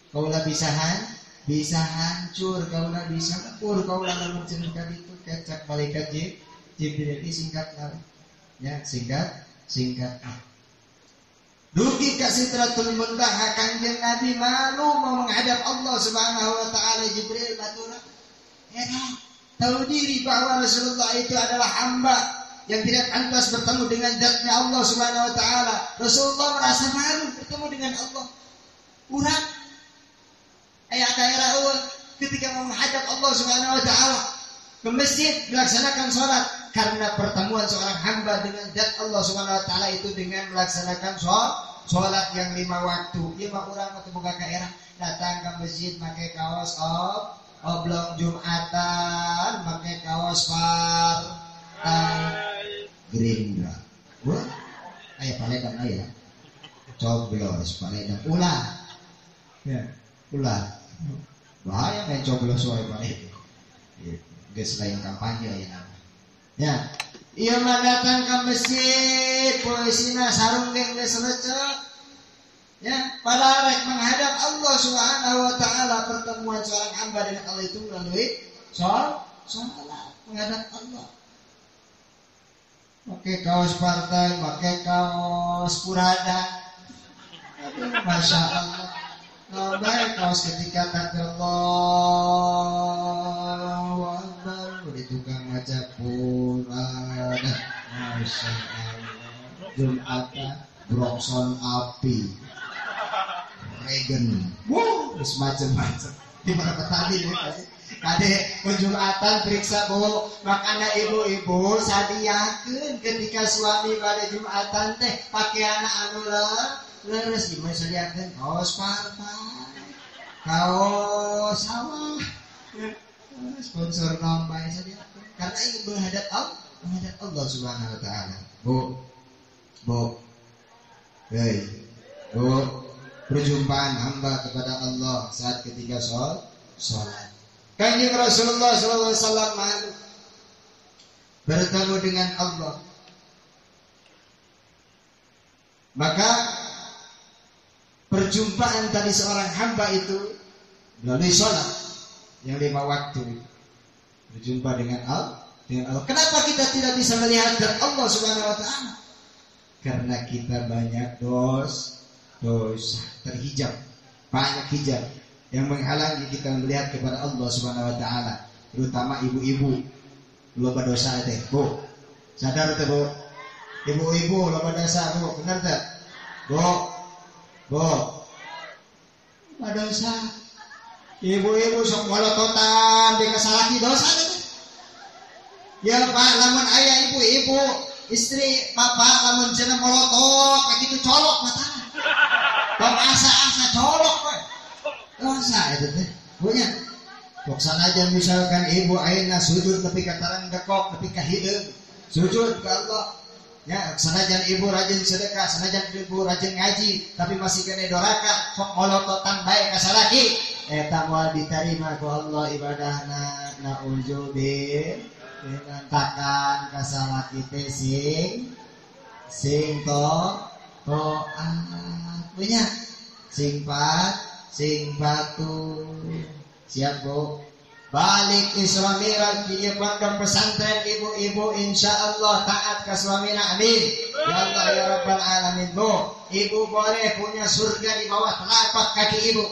kaula bisa hancur kaula bisa pur kaula lamun cenah ka ditu kecak malaikat Jibril ini singkatna ya singkat dugi ka Sidratul Muntaha kanjeng Nabi malu mau menghadap Allah Subhanahu wa taala. Jibril batur ya tahu diri bahwa Rasulullah itu adalah hamba yang tidak pantas bertemu dengan zatnya Allah Subhanahu wa taala. Rasulullah merasa malu bertemu dengan Allah. Urang aya daerah ketika mau menghadap Allah Subhanahu wa taala ke masjid melaksanakan sholat karena pertemuan seorang hamba dengan zat Allah Subhanahu wa taala itu dengan melaksanakan sholat yang 5 waktu. Ieu mah urang atuh boga daerah datang ke masjid pakai kaos oblong Jumatan, pakai kaos Gerindra. Wah, aya paledan aya. Coblos paledan ulah. Ya, ulah. Bahaya main coblos wae paledan. Geus lain kampanye aya. Ya, ieu mah datang ke masjid, poesina sarung geus lecek. Ya, pada rek menghadap Allah Subhanahu wa taala, pertemuan seorang hamba dengan Allah itu melalui salat menghadap Allah. Pakai kaos partai, pakai kaos purada. Aduh, Masya Allah. Nah, baik kaos ketika takbir Allahu Akbar, di tukang maca purada. Masya Allah. Jumatan brokson api. Regen, semacam-macam. Di mana tadi kade Jumatan periksa bu, makanya ibu-ibu sadiakeun ketika suami pada Jumatan teh pakaian anu leres gimana sadiakeun kaos partai, kaos sawah, sponsor nombai sadiakeun karena ini menghadap Allah Subhanahu wa taala. Bu, hei, bu. Perjumpaan hamba kepada Allah saat ketika sholat. Kanjeng Rasulullah SAW bertemu dengan Allah. Maka perjumpaan tadi seorang hamba itu melalui sholat yang 5 waktu. Berjumpa dengan Allah. Kenapa kita tidak bisa melihat dari Allah Subhanahu wa taala? Karena kita banyak dosa terhijab, banyak hijab yang menghalangi kita melihat kepada Allah Subhanahu wa taala, terutama ibu-ibu. Loba dosa teh, Bu. Sadar teh, Bu? Ibu-ibu loba dosa, Bu. Benar teh? Bu. Loba dosa. Ibu-ibu sok molototan di kasalaki dosa teh. Ya Pak, lamun aya ibu-ibu, istri bapak lamun cenah molotot kayak gitu colok mata. Kau asa-asa colok kok. Dosa itu teh. Punya. Boksan aja misalkan ibu ayeuna sujud tapi kataran dekok tapi kahideung. Sujud ke Allah. Ya, sanajan ibu rajin sedekah, sanajan ibu rajin ngaji, tapi masih kene doraka, sok molototan bae ka salaki. Eta moal diterima ku Allah ibadahna. Nauzubillah. Ngantakan ka salaki teh sing punya sing batu siap Bu. Balik ke suami lagi pondok pesantren ibu-ibu insyaallah taat ke suamina, amin ya Allah ya Rabbal alamin. Bu, ibu boleh punya surga di bawah telapak kaki ibu,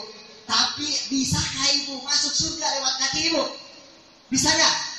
tapi bisakah ibu masuk surga lewat kaki ibu? Bisa nggak?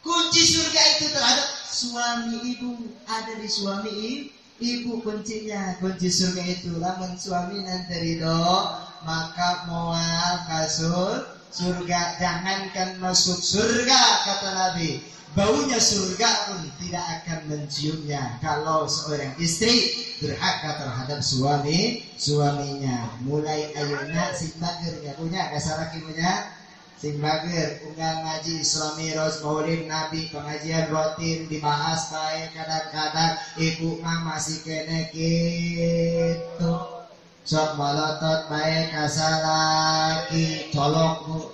Kunci surga itu terhadap suami ibu, ada di suami ibu kuncinya. Kunci surga itu lamun suami nanti ridho maka moal kasur surga. Jangankan masuk surga kata Nabi, baunya surga pun tidak akan menciumnya kalau seorang istri durhaka terhadap suaminya. Mulai ayeuna sing bager punya kasaraki punya sing bager unggal ngaji Islami Ros Maulid Nabi pengajian rutin dibahas bae kadang-kadang ibu mah masih kene gitu sok malotot bae kasalaki colok Bu,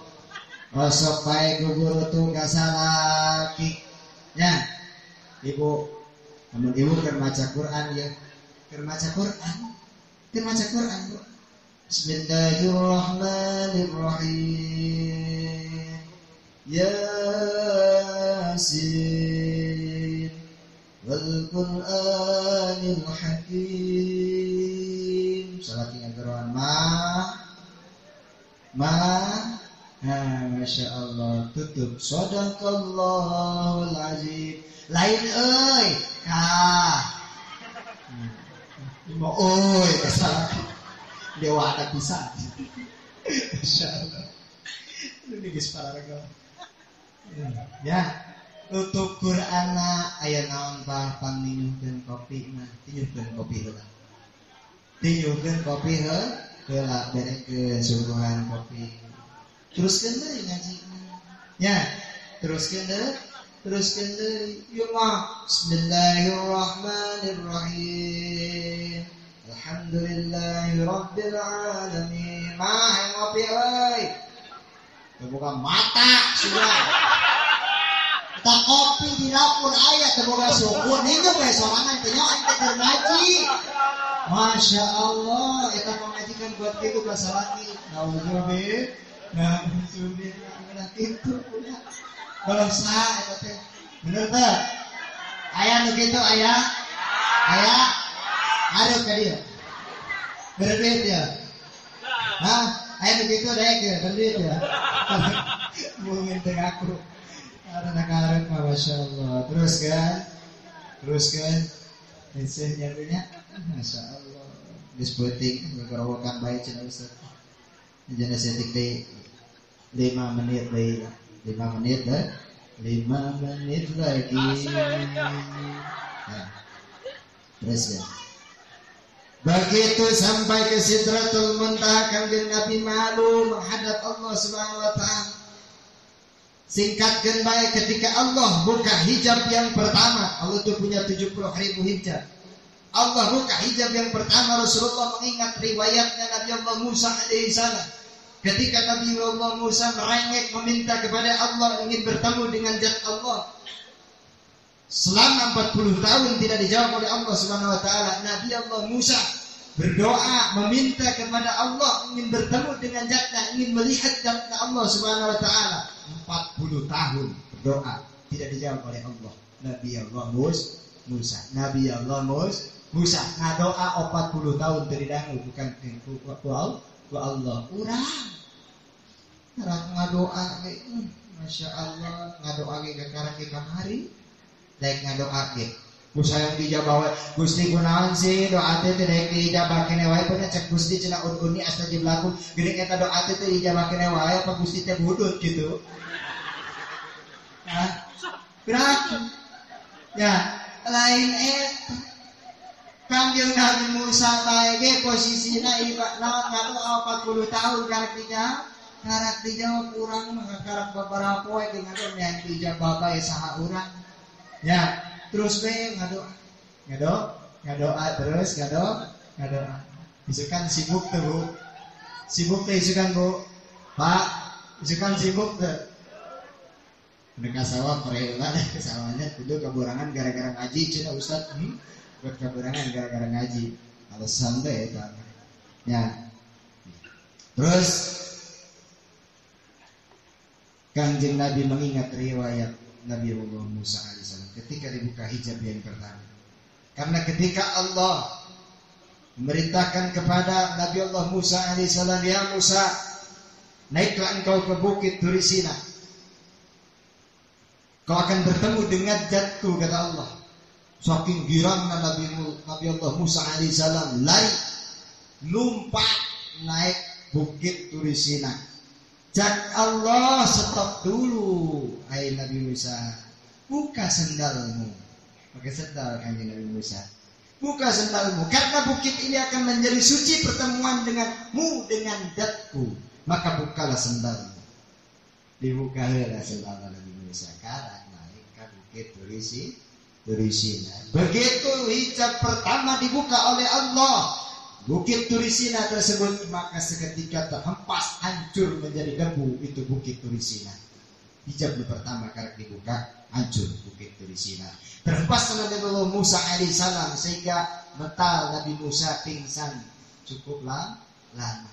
sok bae guguru tuh kasalaki nya ibu. Namun ibu keur maca Quran ya, keur maca Quran Bu. Bismillahirrahmanirrahim. Yasin wal Qur'anil Hakim. Salati ageroan Masya Allah. Tutup Shadaqallahul Azim. Lain euy salati dewa ada bisa. Masya Allah. Ini guys paraga. Ya, tutup Quran aya naon bah paminuhkeun kopi mah, tinyuhkeun kopi heula. Tinyuhkeun kopi heula berekeun suguhan kopi. Teruskeun deui ngaji. Ya, teruskeun deui. Ieu mah Bismillahirrahmanirrahim. Alhamdulillahi Rabbil Alamin. Mah ngopi euy. Buka mata sudah. Kita kopi di dapur aya teu boga syukur. Hingga we sorangan teh nyoan teh keur ngaji. Masya Allah, kita mengajikan buat gitu bahasa lagi. Nah, itu punya. Kalau sah, itu bener tak? Ayah begitu ayah, ada ke dia, berbeda ya. Hah? Ayah begitu deh ke berbeda ya. Mungkin aku. Karena Masya Allah. Terus kan. Mesejnya punya, Masya Allah. Disputing, berkerawakan baik cina Ustaz. Jangan setik deh 5 menit deh. 5 menit lagi. Nah, terus ya. Begitu sampai ke Sidratul Muntaha, Kanjeng Nabi malu menghadap Allah Subhanahu wa taala. Singkatkan baik, ketika Allah buka hijab yang pertama, Allah itu punya 70.000 hijab. Allah buka hijab yang pertama, Rasulullah mengingat riwayatnya Nabi Allah Musa alaihissalam. Ketika Nabi Allah Musa merengek meminta kepada Allah ingin bertemu dengan zat Allah, selama 40 tahun tidak dijawab oleh Allah Subhanahu wa taala. Nabi Allah Musa berdoa meminta kepada Allah ingin bertemu dengan zatnya, ingin melihat zatnya Allah Subhanahu wa taala. 40 tahun berdoa tidak dijawab oleh Allah. Nabi Allah Musa ngadoa 40 tahun teridangu bukan ku Allah urang karang ngadoa Masya Allah ngadoa ge karang ke kamari daek ngadoa ge ku sayang dijabah Gusti kunaon sih doa teh daek dijabah keneh wae pernah cek Gusti cenah uruni astajib lakum geuning eta doa teh dijabah keneh wae apa Gusti teh budut gitu. Nah, berarti ya lain Kanjeng Nabi Musa bae posisina ibarat ngadoa 40 tahun karak dijawab urang mah karak beberapa poe dengan yang dijawab bae saha urang. Ya, terus bae ngadoa terus ngadoa. Isukan sibuk tuh Bu. Sibuk teh isukan Bu. Pak, isukan sibuk teh. Mereka sawah perela kesawahnya kudu kaburangan gara-gara ngaji cenah Ustaz. Buat kaburangan gara-gara ngaji. Alasan teh eta. Ya. Terus Kanjeng Nabi mengingat riwayat Nabi Allah Musa alaihissalam ketika dibuka hijab yang pertama. Karena ketika Allah memerintahkan kepada Nabi Allah Musa alaihissalam, ya Musa, naiklah engkau ke bukit Turi Sina. Kau akan bertemu dengan zatku, kata Allah. Saking girangnya Nabi Allah Musa alaihissalam lari, lompat naik bukit Turi Sina. Jak Allah, stop dulu, hai Nabi Musa, buka sendalmu. Pakai sendal kanjeng Nabi Musa. Buka sendalmu, karena bukit ini akan menjadi suci pertemuan denganmu dengan zatku. Maka bukalah sendalmu. Dibukalah sendal Nabi Musa. Karena naik ke bukit Turi Sina. Begitu hijab pertama dibuka oleh Allah, bukit Turi Sina tersebut, maka seketika terhempas hancur menjadi debu itu bukit Turi Sina. Hijab pertama karena dibuka hancur bukit Turi Sina. Terhempas Nabi Allah Musa alaihissalam sehingga mental Nabi Musa pingsan cukup lama.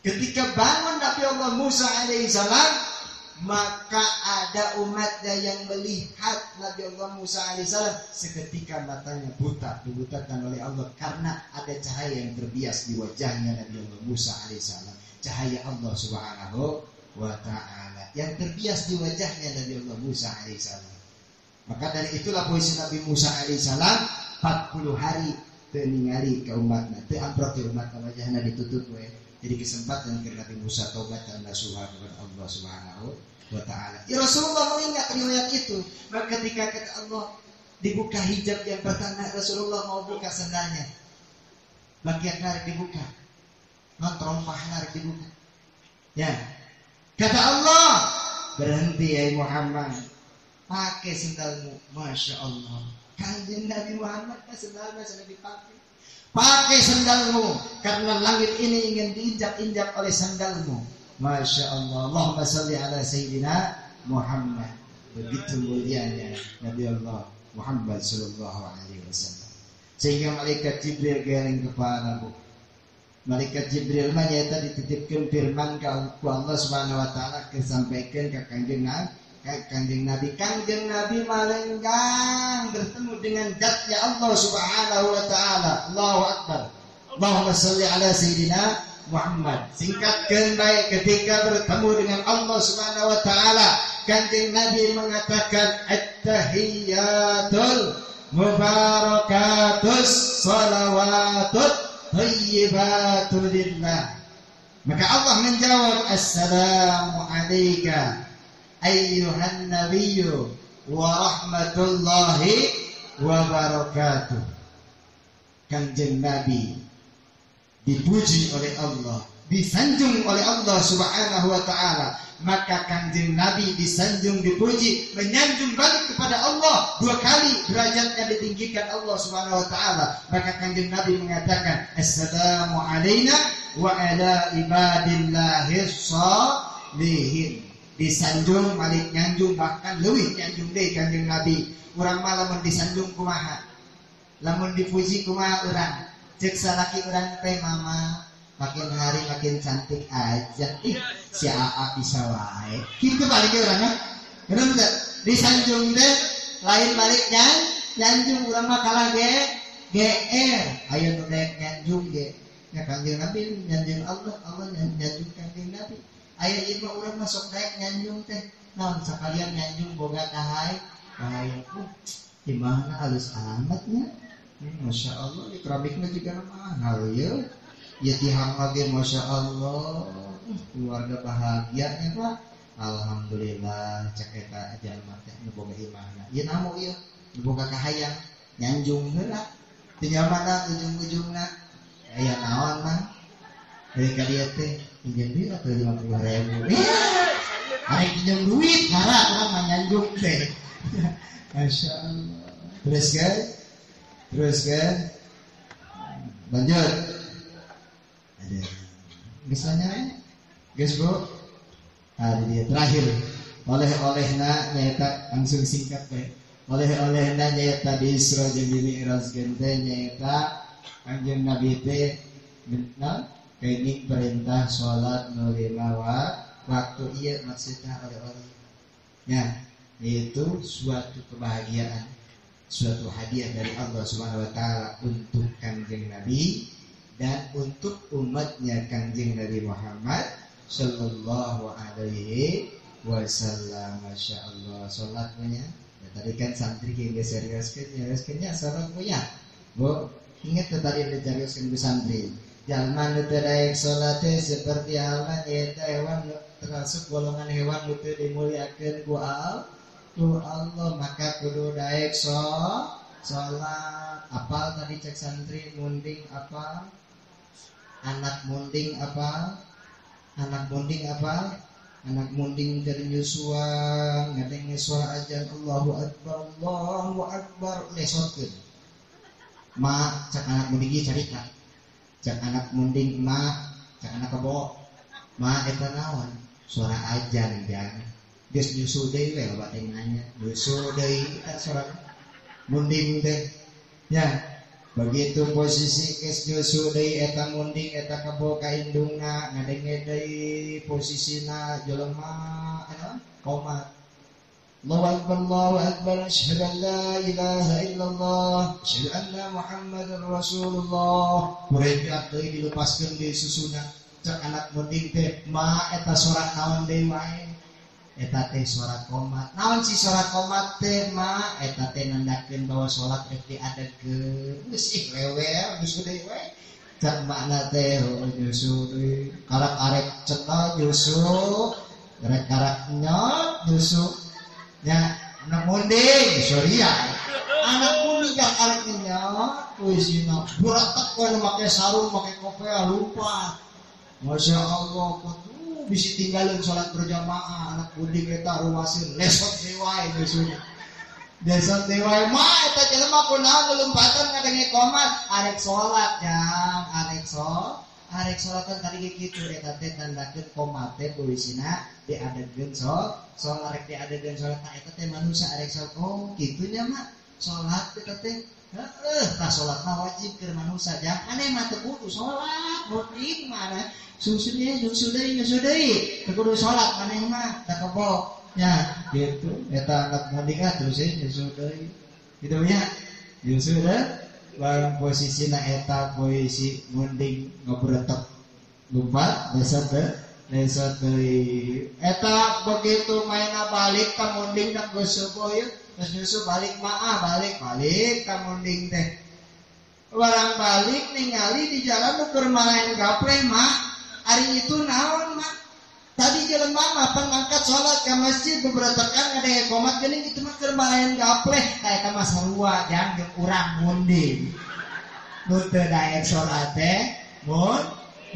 Ketika bangun Nabi Allah Musa alaihissalam, maka ada umatnya yang melihat Nabi Allah Musa alaihissalam seketika matanya buta, dibutakan oleh Allah karena ada cahaya yang terbias di wajahnya Nabi Allah Musa alaihissalam, cahaya Allah Subhanahu wa taala yang terbias di wajahnya Nabi Allah Musa alaihissalam. Maka dari itulah posisi Nabi Musa alaihissalam 40 hari ningali ke umatnya, teu amprok ke umat wajahnya ditutup we. Jadi kesempatan ke Nabi Musa taubat dan nasuha kepada Allah Subhanahu wa taala. Ya Rasulullah mengingat riwayat itu. Maka ketika kata Allah dibuka hijab yang pertama, Rasulullah mau buka sendalnya. Bagian narik dibuka. Trompah narik dibuka. Ya. Kata Allah, berhenti ya Muhammad. Pakai sendalmu. Masya Allah. Kanjeng Nabi Muhammad sendalnya sudah dipakai. Pakai sendalmu, karena langit ini ingin diinjak-injak oleh sandalmu. Masya Allah. Allahumma salli ala Sayyidina Muhammad. Begitu mulianya Nabi Allah Muhammad sallallahu alaihi wasallam. Sehingga malaikat Jibril geleng kepala bu. Malaikat Jibril mah nyata dititipkan firman ke Allah Subhanahu wa taala kesampaikan ke Kanjeng Nabi. Kanjeng Nabi malenggang bertemu dengan zatnya Allah Subhanahu wa taala. Allahu akbar. Allahumma shalli ala sayyidina Muhammad. Singkatkan baik ketika bertemu dengan Allah Subhanahu wa taala, Kanjeng Nabi mengatakan at-tahiyyatul mubarakatus salawatut thayyibatu lillah. Maka Allah menjawab, assalamu alayka ayyuhan nabiyyu wa rahmatullahi wa barakatuh. Kanjeng Nabi dipuji oleh Allah, disanjung oleh Allah Subhanahu wa taala. Maka Kanjeng Nabi disanjung, dipuji, menyanjung balik kepada Allah. 2 kali derajatnya ditinggikan Allah Subhanahu wa taala. Maka Kanjeng Nabi mengatakan, assalamu alayna wa ala ibadillahis sholihin. Disanjung balik nyanjung, bahkan leuwih nyanjung deui Kanjeng Nabi. Urang mah lamun disanjung kumaha, lamun dipuji kumaha urang, cek salaki urang teh mama makin hari makin cantik aja. Ih, si AA bisa wae. Kitu balik urangna. Bener teh? Disanjung teh lain balik nyanjung urang mah kalah GR. Aya nu daek nyanjung ge. Ya Kanjeng Nabi nyanjung Allah, Allah nyanjung Kanjeng Nabi. Aya ieu mah urang mah sok daek nyanjung teh. Naon sakalian nyanjung boga kahay. Kahayu di mana halus amatnya. Masya Allah, di keramiknya juga mahal ya. Ya tihang lagi Masya Allah. Keluarga bahagianya Pak. Alhamdulillah. Cek eta aja mati boga imana. Ya namu ya, boga kahayang nyanjung heula. Teu nyamana ujung-ujungna. Aya naon mah? Dari kalian teh pinjam duit atau 50.000. Arek pinjam duit, ngara urang mah nyanjung teh. Masya Allah. Terus kan lanjut. Ada misalnya guys bro, dia terakhir oleh-olehna nyaeta langsung singkat bae. Oleh-olehna nyaeta di Isra jeung di Mi'raj teh nyaeta Kanjeng Nabi teh benar kenging perintah salat nu 5 waktu ieu maksudna oleh-oleh. Ya, yaitu suatu kebahagiaan, suatu hadiah dari Allah Subhanahu wa taala untuk Kanjeng Nabi dan untuk umatnya Kanjeng Nabi Muhammad sallallahu alaihi wasallam. Masya Allah. Salatnya ya, tadi kan santri yang seriusnya salat punya bu ingat tadi dijariuskan bu santri jalma nu teu daek salatnya seperti halnya eta hewan termasuk golongan hewan nu teu dimuliakeun ku Allah. Maka kudu daek salat. Apal tadi cek santri munding apa? Anak munding apa? Anak munding dari Yusua ngadeng suara ajan Allahu Akbar lesotkeun. Ma cek anak munding ieu carita. Cek anak munding ma, cek anak kebo. Ma eta naon? Suara ajan jangan. Geus nyusu deui we loba teh nanya. Nyusu deui eta suara munding teh. Ya. Begitu posisi geus nyusu deui eta munding eta kebo ka indungna ngadenge deui posisina jelema anu qomat. Allahu akbar asyhadu an la ilaha illallah asyhadu anna Muhammadar Rasulullah. Kurekat deui dilupaskeun deui susuna. Cek anak munding teh ma eta suara naon deui wae. Eta teh suara qomat. Naon si suara qomat teh ma eta teh nandakeun bahwa salat rek diadegeun. Geus ih lewel geus deui we. Cak makna teh nyusu deui. Karak arek cenah nyusu. Rek karak nyot nyusu. Ya, anak munding sorry ya. Anak munding yang arek nyot puisina. Buratak we make sarung, make kopea lupa. Masya Allah, bisa tinggalin sholat berjamaah anak munding eta rumasin lesot dewai nyusunya. Lesot dewai mah eta jelema kunaon leumpatan ngadenge qomat arek salat jang arek salatan tadi kitu eta teh tandakeun qomat teh puisina diadegeun salat arek diadegeun salat eta teh manusia arek salat. Oh kitu nya mah salat eta teh Tah salat mah wajib keur manusia jangan aneh mah teu kudu salat muting mana susu deui teu kudu salat maneh mah da kebok nya gitu eta anak mending terus nyusu deui kitu nya nyusu deui barang posisina eta posisi mending ngabretek lompat desot deui eta begitu maina balik ka mending dan geus subuh yeuh terus nyusu balik balik ka mending teh barang balik ningali di jalan keur malayan gapleh mah ari itu naon mah tadi jalan mama pangangkat sholat ke masjid beberatakan ada komat geuning itu mah keur malayan gapleh kayak mah sarua jang jeung urang munding nu teu daek sholat teh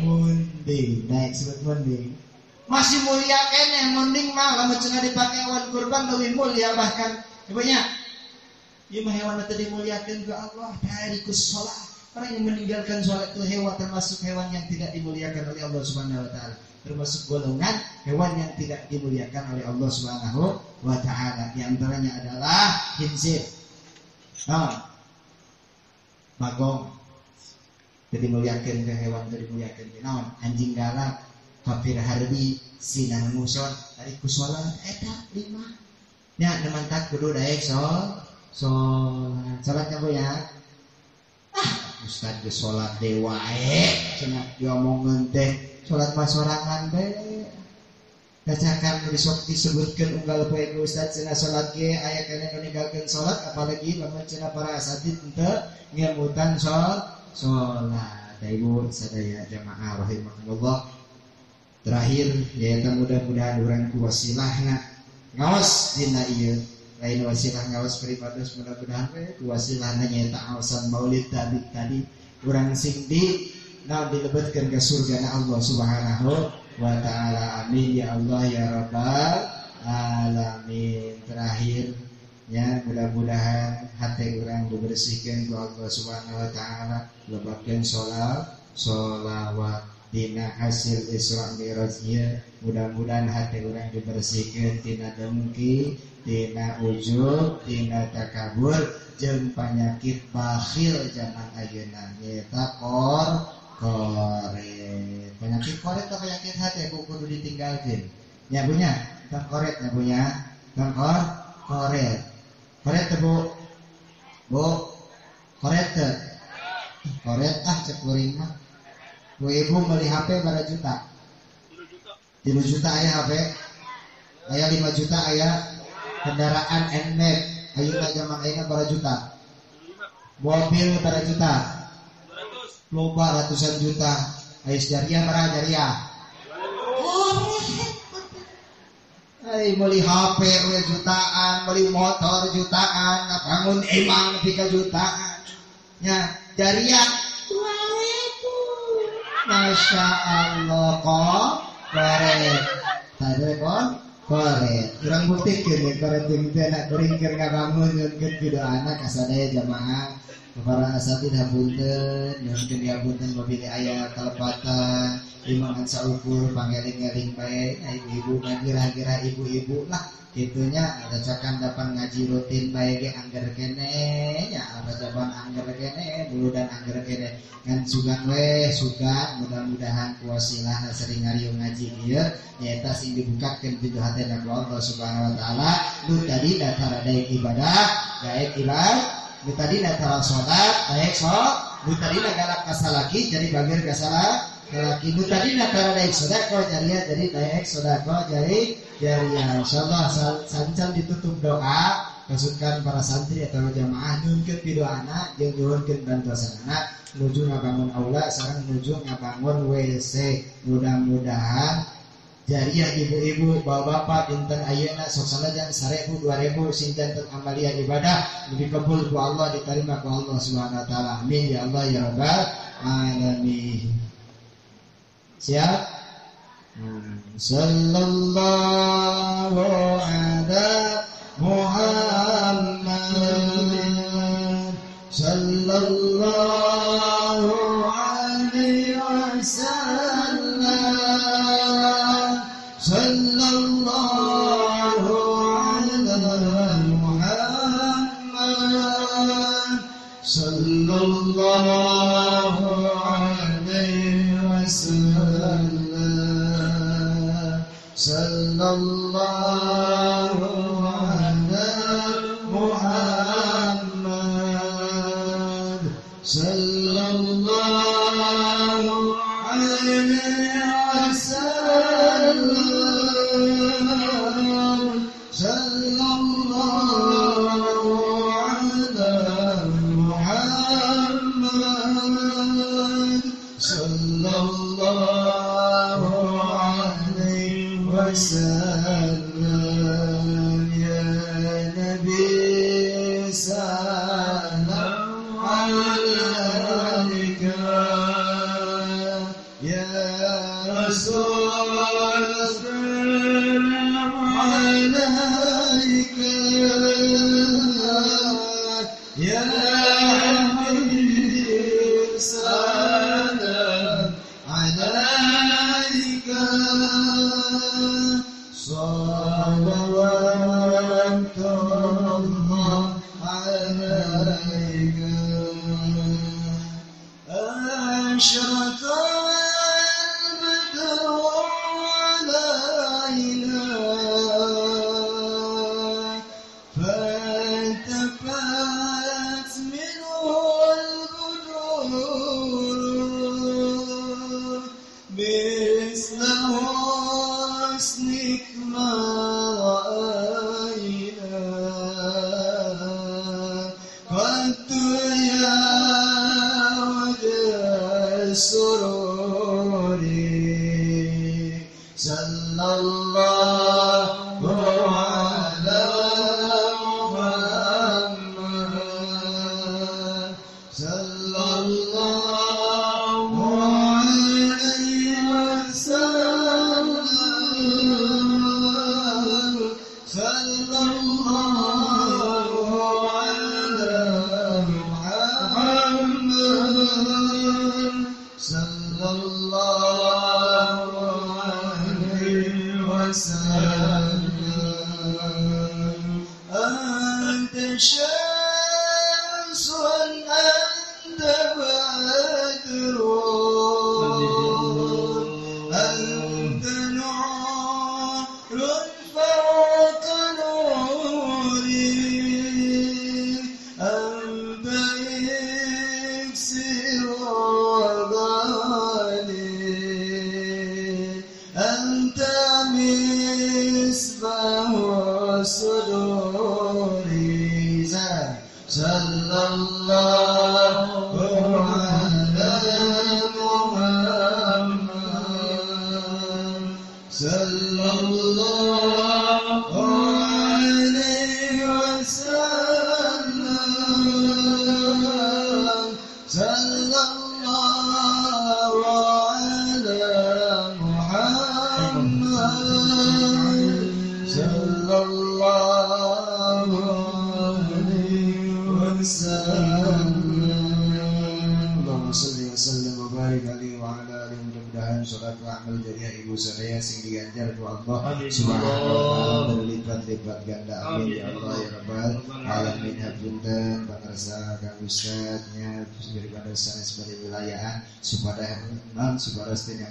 munding daek sebut munding masih mulia keneh munding mah lamun cenah dipake hewan kurban leuwih mulia bahkan ibunya ieu mah hewan teu dimuliakeun ku Allah dari ku sholat. Orang yang meninggalkan sholat itu hewan termasuk hewan yang tidak dimuliakan oleh Allah Subhanahu wa taala. Termasuk golongan hewan yang tidak dimuliakan oleh Allah Subhanahu wa taala. Di antaranya adalah khinzir. Bagong. Jadi dimuliakan ke hewan teu dimuliakan ke naon? Anjing galak, kafir harbi, sinah muson, ari ku sholat eta 5. Nya nemantak kudu daek sholatnya Bu ya. Ustaz ge salat deui wae cenah diomongkeun teh salat mah sorangan bae. Kacakan besok disebutkeun unggal poe ku Ustaz cenah salat ge aya keneh nu ninggalkeun salat apalagi lamun cenah para asatid teu ngemutan salat. Ibu sadaya jamaah rahimakumullah. Terakhir yaitu mudah-mudahan urang ku wasilahna ngaos dina ieu lain wasilah ngawas peripados mudah-mudahan wasilahna nyaeta aosan maulid tadi urang sing di dilebetkeun ka surgana Allah Subhanahu wa taala amin ya Allah ya rabbal alamin. Terakhir ya mudah-mudahan hati urang dibersihkeun ku Allah Subhanahu wa taala lebetkeun sholawat dina hasil Isra Mi'raj ieu mudah-mudahan hati urang dibersihkeun tina dengki tina ujub, tina takabur, jeung panyakit bakhil zaman ayeuna nyaeta koret. Penyakit koret atau penyakit hati kudu ditinggalkeun. Nya punya, tong koret nya punya, tong koret. Koret teh Bu, koret teh. Koret cek kuring mah. Bu ibu beli HP berapa juta? 3 juta aya HP. Aya 5 juta aya kendaraan NMAX ayeuna zaman ayeuna berapa juta? Mobil berapa juta? 200. Loba ratusan juta. Ais jariah berapa jariah? Beli HP jutaan, beli motor jutaan, bangun imam 3 jutaan. Nya jariah 2.000. Masya Allah koret. Tade koret. Urang buktikeun koret teh anak kuring keur ngabangun nyunkeun video anak kasadaya jamaah. Para asatid hapunten, nyunkeun dihapunten babili aya kalepatan, imangan saukur pangeling-eling bae, ibu-ibu ngagira-gira ibu-ibu lah. Kitunya ada cakan dapan ngaji rutin bae ge angger kene nya ada jaban angger kene bulu dan angger kene ngan sugan we sugan mudah-mudahan kuasilahna sering ngariung ngaji ieu nyaeta sing dibukakeun pintu hatena ku Allah Subhanahu wa taala nu tadi datara daek ibadah daek nu tadi datara salat daek nu tadi galak kasalaki jadi bagir kasalah laki nu tadi datara daek sedekah jadi daek sedekah jadi insyaallah sancan ditutup doa kasutkan para santri atau jamaah nyunkeun pidoana jeung nyuhunkeun bantuasanana nuju ngabangun aula sareng nuju ngabangun WC. Mudah-mudahan jariah ibu-ibu bapak-bapak dinten ayeuna sok salajan 1000 2000 sing janten amalia ibadah lebih kabul ku Allah diterima ku Allah Subhanahu wa taala. Amin ya Allah ya rabbal alamin. Siap? Sallallahu ala Muhammad sallallahu alaihi wasallam sallallahu ala Muhammad وسلم صلى الله على محمد صلى الله عليه وسلم صلى الله على محمد صلى الله عليه وسلم يا نبي سلام عليك يا رسول سلام عليك يا حبيب سلام عليك صلوات الله عليك أشرق البدر علينا فالتفت منه البدور مثل حسنك ما رأينا قد يا وجه السرور صلى الله على محمد صلى الله عليه وسلم صلى الله على محمد صلى الله عليه وسلم أنت شمس أنت بدر أنت نور فوق نوري أنت إكسير وغالي أنت مصباح صدوري صلى الله على محمد صلى الله عليه وسلم صلى الله على محمد صلى الله عليه وسلم اللهم صل وسلم وبارك عليه وعلى آله. Mudah-mudahan sholat wa amal jariah ibu saya sing diganjar ku Allah subhanahu wa ta'ala berlipat-lipat ganda. Amin ya Allah ya rabbal alamin. Hapunten pangarsa kang ustadznya daripada sanes bari wilayahan supaya yang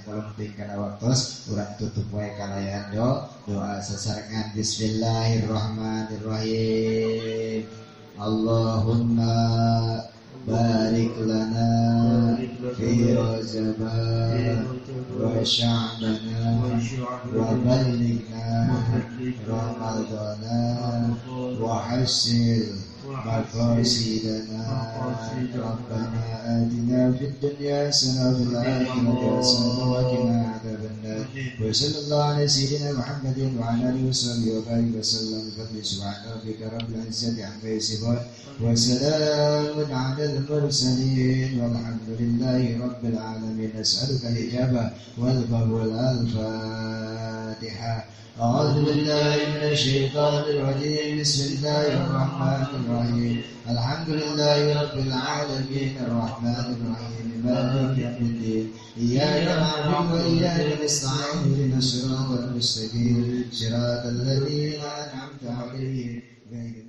kolom tingkana waktos urang tutup wae kalayan doa sasarengan. Bismillahirrahmanirrahim. Allahumma barik lana fi Rajab wa Sya'ban wa ballighna Ramadana wa hasil maqasidana. Rabbana atina fid dunya hasanatan wa fil akhirati hasanatan wa qina adzabannar. Wa sallallahu ala sayyidina Muhammadin wa ala alihi wa sahbihi wa barik wa sallam. Subhana rabbika rabbil izzati amma yasifun wa salamun ala al-mursalin walhamdulillahi rabbil alamin. As'aluka al-ijabah wal qabul. Al-Fatiha. أعوذ بالله من الشيطان الرجيم. بسم الله الرحمن الرحيم. الحمد لله رب العالمين الرحمن الرحيم مالك يوم الدين. إياك نعبد وإياك نستعين. اهدنا الصراط المستقيم صراط الذين أنعمت عليهم غير